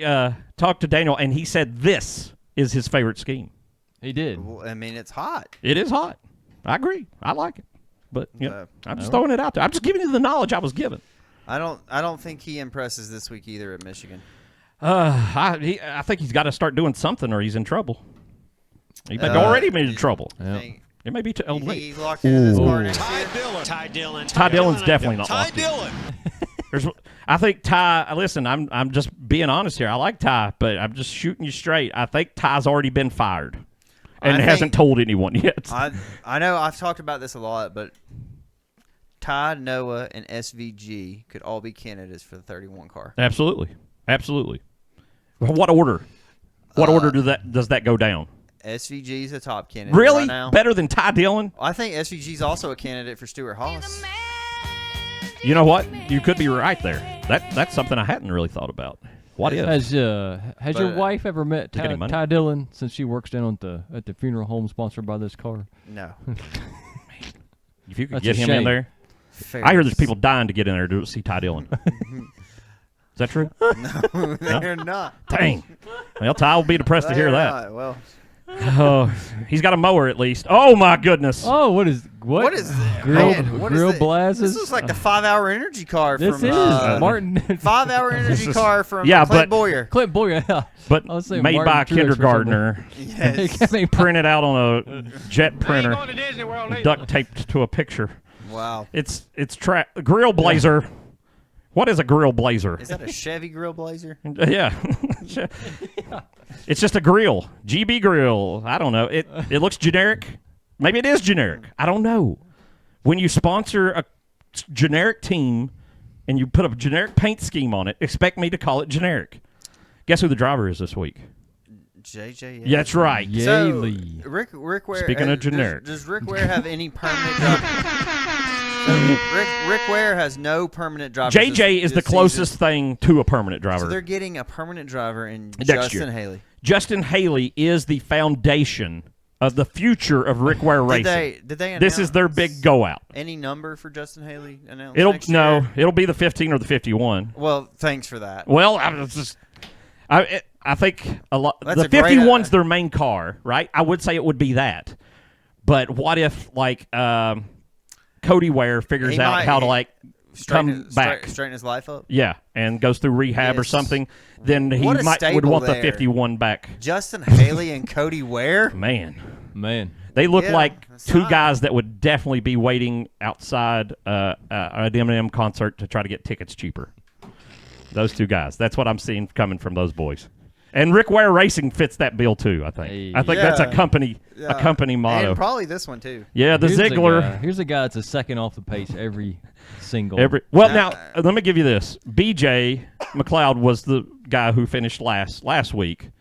Speaker 2: talked to Daniel, and he said this is his favorite scheme.
Speaker 1: He did.
Speaker 3: Well, I mean, it's hot.
Speaker 2: It is hot. I agree. I like it. But I'm just
Speaker 1: all
Speaker 2: throwing it out there. I'm just giving you the knowledge I was given.
Speaker 3: I don't think he impresses this week either at Michigan.
Speaker 2: I think he's got to start doing something, or he's in trouble. He may already been in trouble.
Speaker 1: Yeah.
Speaker 3: Think
Speaker 2: It may be too
Speaker 3: you think
Speaker 2: late.
Speaker 3: he's locked into this car
Speaker 1: Ooh.
Speaker 3: next year?
Speaker 2: Ty Dillon's definitely not
Speaker 4: Ty
Speaker 2: locked in.
Speaker 4: Dillon.
Speaker 2: I think Ty. Listen, I'm just being honest here. I like Ty, but I'm just shooting you straight. I think Ty's already been fired. and
Speaker 3: I
Speaker 2: hasn't
Speaker 3: think-
Speaker 2: told anyone yet.
Speaker 3: I know I've talked about this a lot, but Ty, Noah, and SVG could all be candidates for the 31 car.
Speaker 2: Absolutely. What order? What order does that go down?
Speaker 3: SVG is a top candidate
Speaker 2: Really?
Speaker 3: right now.
Speaker 2: Better than Ty Dillon?
Speaker 3: I think SVG is also a candidate for Stuart Haas.
Speaker 2: You know what? You could be right there. That's something I hadn't really thought about. What if?
Speaker 1: Has your
Speaker 3: But,
Speaker 1: wife ever met
Speaker 2: Get any money?
Speaker 1: Ty Dillon since she works down at the funeral home sponsored by this car?
Speaker 3: No.
Speaker 2: If you could
Speaker 1: That's
Speaker 2: get
Speaker 1: a
Speaker 2: him in
Speaker 1: shame.
Speaker 2: there.
Speaker 3: Fair.
Speaker 2: I hear there's people dying to get in there to see Ty Dillon. Is that true?
Speaker 3: No, they're not.
Speaker 2: Dang. Well, Ty will be depressed to hear
Speaker 3: They're
Speaker 2: that.
Speaker 3: not. Well,
Speaker 2: Oh, he's got a mower at least. Oh, my goodness.
Speaker 1: Oh, what
Speaker 3: what is that?
Speaker 1: Grill,
Speaker 3: Man, what is
Speaker 1: grill
Speaker 3: that?
Speaker 1: blazes?
Speaker 3: This is like the 5-hour energy car
Speaker 1: This
Speaker 3: from
Speaker 1: is Martin.
Speaker 3: 5-hour energy car from
Speaker 2: Yeah,
Speaker 3: Clint
Speaker 2: but-
Speaker 3: Boyer.
Speaker 1: Clint Boyer. Yeah.
Speaker 2: But
Speaker 1: I was saying
Speaker 2: made
Speaker 1: Martin
Speaker 2: by a
Speaker 1: Truex for
Speaker 2: kindergartner.
Speaker 3: Yes.
Speaker 2: Printed out on a jet printer.
Speaker 4: Going to Disney World either.
Speaker 2: Duct taped to a picture.
Speaker 3: Wow.
Speaker 2: It's grill blazer. What is a grill blazer?
Speaker 3: Is that a Chevy Grill Blazer?
Speaker 2: Yeah. It's just a grill. GB grill. I don't know. It looks generic. Maybe it is generic. I don't know. When you sponsor a generic team and you put a generic paint scheme on it, expect me to call it generic. Guess who the driver is this week?
Speaker 3: JJ.
Speaker 2: Yeah, that's right.
Speaker 3: So,
Speaker 1: Yaley.
Speaker 3: Rick Ware.
Speaker 2: Speaking of generic.
Speaker 3: Does Rick Ware have any permanent drivers? So Rick Ware has no permanent drivers.
Speaker 2: JJ is the
Speaker 3: this
Speaker 2: closest
Speaker 3: season.
Speaker 2: thing to a permanent driver.
Speaker 3: So they're getting a permanent driver in
Speaker 2: Next
Speaker 3: Justin
Speaker 2: year.
Speaker 3: Haley.
Speaker 2: Justin Haley is the foundation of the future of Rick Ware Racing.
Speaker 3: Did they announce
Speaker 2: This is their big go out.
Speaker 3: any number for Justin Haley announced
Speaker 2: It'll
Speaker 3: next year?
Speaker 2: it'll be the 15 or the 51.
Speaker 3: Well, thanks for that.
Speaker 2: Well, I think a lot.
Speaker 3: That's
Speaker 2: The
Speaker 3: a great,
Speaker 2: 51's their main car, right? I would say it would be that. But what if Cody Ware figures
Speaker 3: He
Speaker 2: out
Speaker 3: might-
Speaker 2: how to come back?
Speaker 3: straighten his life up.
Speaker 2: Yeah, and goes through rehab or
Speaker 3: Yes.
Speaker 2: something. Then he
Speaker 3: What a
Speaker 2: would
Speaker 3: stable
Speaker 2: want the
Speaker 3: there.
Speaker 2: 51 back.
Speaker 3: Justin Haley and Cody Ware.
Speaker 2: Man.
Speaker 1: Man.
Speaker 2: They look
Speaker 3: Yeah,
Speaker 2: like
Speaker 3: that's
Speaker 2: two
Speaker 3: hot.
Speaker 2: guys that would definitely be waiting outside an Eminem concert to try to get tickets cheaper. Those two guys. That's what I'm seeing coming from those boys. And Rick Ware Racing fits that bill too, I think.
Speaker 1: Hey.
Speaker 2: I think that's a
Speaker 3: Yeah.
Speaker 2: company motto.
Speaker 3: And probably this one too.
Speaker 2: Yeah, the
Speaker 1: Here's
Speaker 2: Ziggler.
Speaker 1: Here's a guy that's a second off the pace every single.
Speaker 2: Now let me give you this. BJ McLeod was the guy who finished last week.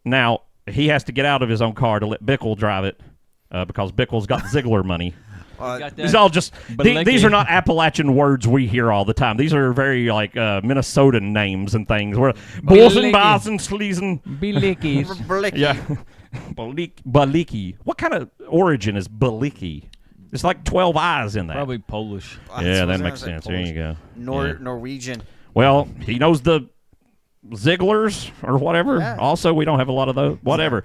Speaker 2: Now he has to get out of his own car to let Bickle drive it because Bickle's got Ziggler money.
Speaker 1: Got
Speaker 2: These
Speaker 1: that
Speaker 2: all just
Speaker 1: Balecki.
Speaker 2: these are not Appalachian words we hear all the time. These are very Minnesotan names and things. Where Bulls and
Speaker 1: Balecki.
Speaker 2: Bars and Sleazen.
Speaker 1: Bilickies.
Speaker 3: Blicky.
Speaker 2: Yeah. Baliki. What kind of origin is Baliki? There's like 12 I's in that.
Speaker 1: Probably Polish.
Speaker 2: Yeah,
Speaker 3: That's
Speaker 2: that
Speaker 3: what
Speaker 2: makes
Speaker 3: I said,
Speaker 2: sense. There
Speaker 3: Polish.
Speaker 2: you go. Yeah.
Speaker 3: Norwegian.
Speaker 2: Well, he knows the Zigglers or whatever.
Speaker 3: Yeah.
Speaker 2: Also, we don't have a lot of those. Whatever.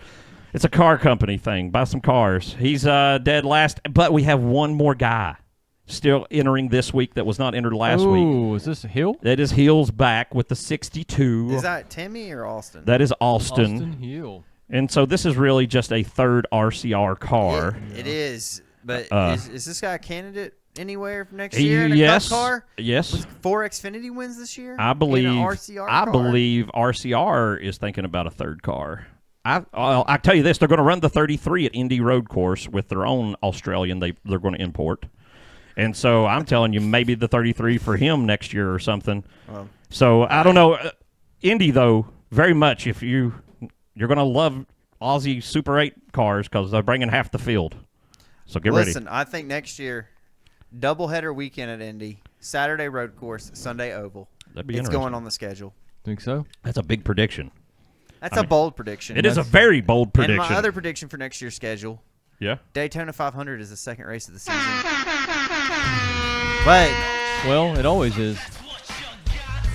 Speaker 2: It's a car company thing. Buy some cars. He's dead last, but we have one more guy still entering this week that was not entered last week.
Speaker 1: Ooh, is this Hill?
Speaker 2: That is Heels back with the 62.
Speaker 3: Is that Timmy or Austin?
Speaker 2: That is Austin.
Speaker 1: Austin Hill.
Speaker 2: And so this is really just a third RCR car.
Speaker 3: It is. But is this guy a candidate anywhere for next
Speaker 2: He-
Speaker 3: year in a
Speaker 2: yes.
Speaker 3: Cup car?
Speaker 2: Yes.
Speaker 3: With 4 Xfinity wins this year?
Speaker 2: I believe
Speaker 3: In an RCR
Speaker 2: I
Speaker 3: car?
Speaker 2: believe RCR is thinking about a third car. I tell you this, they're going to run the 33 at Indy Road Course with their own Australian they're going to import. And so I'm telling you maybe the 33 for him next year or something. So I don't know. Indy, though, very much if you're going to love Aussie Super 8 cars because they're bringing half the field. So get
Speaker 3: Listen,
Speaker 2: ready.
Speaker 3: I think next year, doubleheader weekend at Indy, Saturday road course, Sunday oval.
Speaker 2: That'd be
Speaker 3: It's
Speaker 2: interesting.
Speaker 3: going on the schedule.
Speaker 1: Think so?
Speaker 2: That's a big prediction.
Speaker 3: That's a bold prediction.
Speaker 2: It is a very bold prediction.
Speaker 3: And my other prediction for next year's schedule,
Speaker 2: yeah.
Speaker 3: Daytona 500 is the second race of the season. But
Speaker 1: Well, it always is.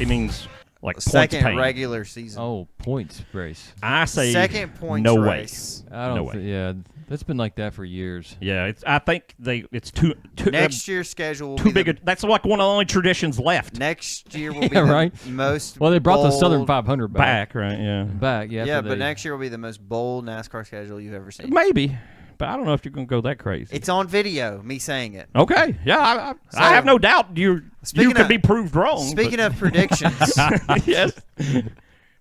Speaker 2: It means like
Speaker 3: second
Speaker 2: points paid.
Speaker 3: regular season.
Speaker 1: Oh, points race.
Speaker 2: I say
Speaker 3: Second points
Speaker 2: no
Speaker 3: race.
Speaker 1: I don't
Speaker 2: No way.
Speaker 1: thi- yeah, that's been like that for years.
Speaker 2: way. Yeah, I think it's too
Speaker 3: Next year's schedule will
Speaker 2: too
Speaker 3: be
Speaker 2: big. That's like one of the only traditions left.
Speaker 3: next year will be
Speaker 1: Yeah,
Speaker 3: the
Speaker 1: right.
Speaker 3: most
Speaker 1: Well, they brought the Southern
Speaker 3: bold-
Speaker 1: 500 back.
Speaker 2: Right? Yeah,
Speaker 1: Back, yeah.
Speaker 3: Yeah,
Speaker 1: after
Speaker 3: but
Speaker 1: they-
Speaker 3: next year will be the most bold NASCAR schedule you've ever seen.
Speaker 2: maybe, but I don't know if you're gonna go that crazy.
Speaker 3: It's on video, me saying it.
Speaker 2: Okay, yeah,
Speaker 3: So-
Speaker 2: I have no doubt you
Speaker 3: Speaking
Speaker 2: could
Speaker 3: of-
Speaker 2: be proved wrong.
Speaker 3: Speaking of predictions,
Speaker 2: yes,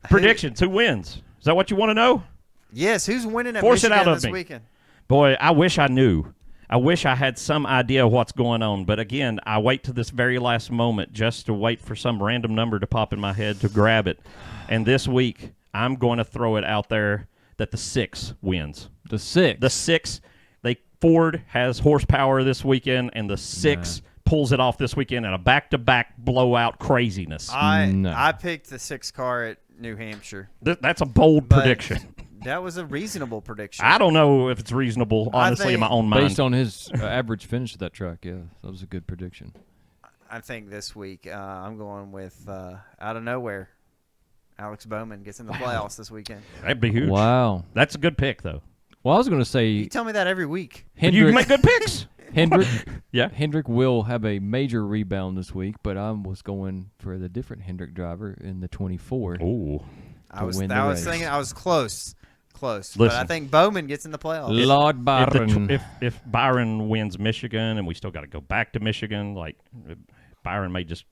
Speaker 2: predictions. Who wins? Is that what you want to know?
Speaker 3: Yes, who's winning at
Speaker 2: Force it
Speaker 3: Michigan
Speaker 2: out of
Speaker 3: this
Speaker 2: me.
Speaker 3: weekend?
Speaker 2: Boy, I wish I knew. I wish I had some idea of what's going on. But again, I wait to this very last moment just to wait for some random number to pop in my head to grab it. And this week, I'm going to throw it out there that the 6 wins.
Speaker 1: The 6.
Speaker 2: The 6, Ford has horsepower this weekend, and the 6 pulls it off this weekend in a back-to-back blowout craziness.
Speaker 3: I picked the 6 car at New Hampshire.
Speaker 2: That's a bold
Speaker 3: But
Speaker 2: prediction.
Speaker 3: That was a reasonable prediction.
Speaker 2: I don't know if it's reasonable, honestly, in my own mind.
Speaker 1: Based on his average finish of that track, yeah, that was a good prediction.
Speaker 3: I think this week I'm going with out of nowhere. Alex Bowman gets in the playoffs this weekend.
Speaker 2: That'd be huge.
Speaker 1: Wow.
Speaker 2: That's a good pick, though.
Speaker 1: Well, I was going to
Speaker 3: You
Speaker 1: say
Speaker 3: tell me that every week.
Speaker 2: You make good picks. Yeah.
Speaker 1: Hendrick will have a major rebound this week, but I was going for the different Hendrick driver in the 24.
Speaker 2: Ooh.
Speaker 3: I was
Speaker 1: win the race.
Speaker 3: thinking I was close. But
Speaker 2: Listen.
Speaker 3: I think Bowman gets in the playoffs.
Speaker 1: Lord Byron.
Speaker 2: If Byron wins Michigan and we still got to go back to Michigan, like Byron may just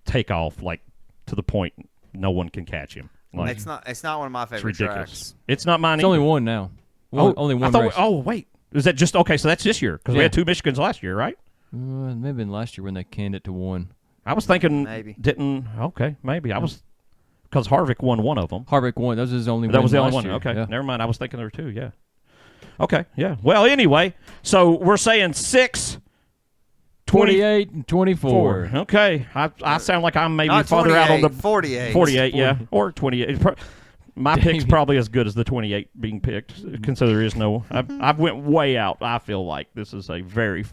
Speaker 2: take off like to the point no one can catch him. Like,
Speaker 3: It's not one of my
Speaker 2: it's
Speaker 3: favorite
Speaker 2: ridiculous.
Speaker 3: tracks.
Speaker 2: It's not mine.
Speaker 1: It's only
Speaker 2: either.
Speaker 1: one now.
Speaker 2: Oh,
Speaker 1: Only
Speaker 2: I
Speaker 1: one
Speaker 2: thought
Speaker 1: race.
Speaker 2: wait. Is that just okay? So that's this year because we
Speaker 1: Yeah.
Speaker 2: had 2 Michigans last year, right?
Speaker 1: Maybe last year when they canned it to 1.
Speaker 2: I was thinking
Speaker 3: Maybe.
Speaker 2: maybe I was because Harvick won one of them.
Speaker 1: Harvick won. That was his only
Speaker 2: That
Speaker 1: win
Speaker 2: was the only
Speaker 1: last
Speaker 2: one.
Speaker 1: year.
Speaker 2: Okay,
Speaker 1: Yeah.
Speaker 2: never mind. I was thinking there were 2. Yeah. Okay. Yeah. Well, anyway, so we're saying 6,
Speaker 1: 28 and 24.
Speaker 2: Okay. I sound like I'm maybe
Speaker 3: Not
Speaker 2: farther out on the
Speaker 3: 48.
Speaker 2: 48. Yeah, or 28. My pick's probably as good as the 28 being picked. Consider there is no. I've went way out. I feel like this is a very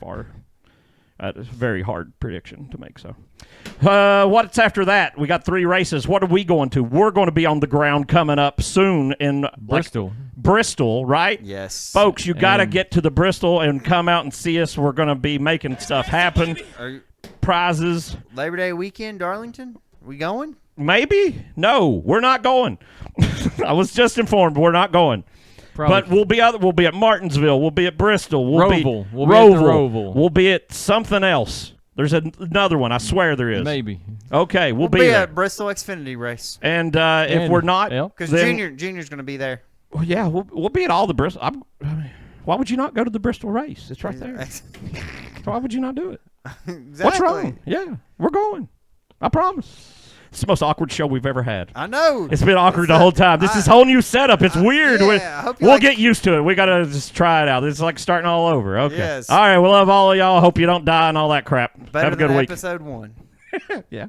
Speaker 2: very hard prediction to make. So, what's after that? We got 3 races. What are we going to? We're going to be on the ground coming up soon in
Speaker 1: Bristol.
Speaker 2: Bristol, right?
Speaker 3: Yes.
Speaker 2: Folks, you got to
Speaker 1: And-
Speaker 2: get to the Bristol and come out and see us. We're going to be making stuff happen. Prizes.
Speaker 3: Labor Day weekend, Darlington? We going?
Speaker 2: Maybe? No, we're not going. I was just informed we're not going.
Speaker 1: Probably.
Speaker 2: But we'll be at Martinsville. We'll be at Bristol. We'll
Speaker 1: Roval.
Speaker 2: Be
Speaker 1: We'll be at the Roval.
Speaker 2: We'll be at something else. There's another one. I swear there is.
Speaker 1: Maybe.
Speaker 2: Okay, we'll
Speaker 3: Be
Speaker 2: there.
Speaker 3: at Bristol Xfinity race.
Speaker 2: And if we're not,
Speaker 1: yeah.
Speaker 3: Because
Speaker 2: then,
Speaker 3: Junior's going to be there.
Speaker 2: well, yeah, we'll be at all the Bristol. I mean, why would you not go to the Bristol race? It's right there. Why would you not do it?
Speaker 3: Exactly.
Speaker 2: What's wrong? Yeah, we're going. I promise. It's the most awkward show we've ever had.
Speaker 3: I know.
Speaker 2: It's been awkward the whole time. This is whole new setup. It's weird.
Speaker 3: yeah, I hope you
Speaker 2: We'll
Speaker 3: like
Speaker 2: get used to it. We got to just try it out. It's like starting all over. Okay.
Speaker 3: Yes.
Speaker 2: All right. We love all of y'all. Hope you don't die and all that crap.
Speaker 3: Better
Speaker 2: Have a good
Speaker 3: than
Speaker 2: week.
Speaker 3: episode 1.
Speaker 2: Yeah.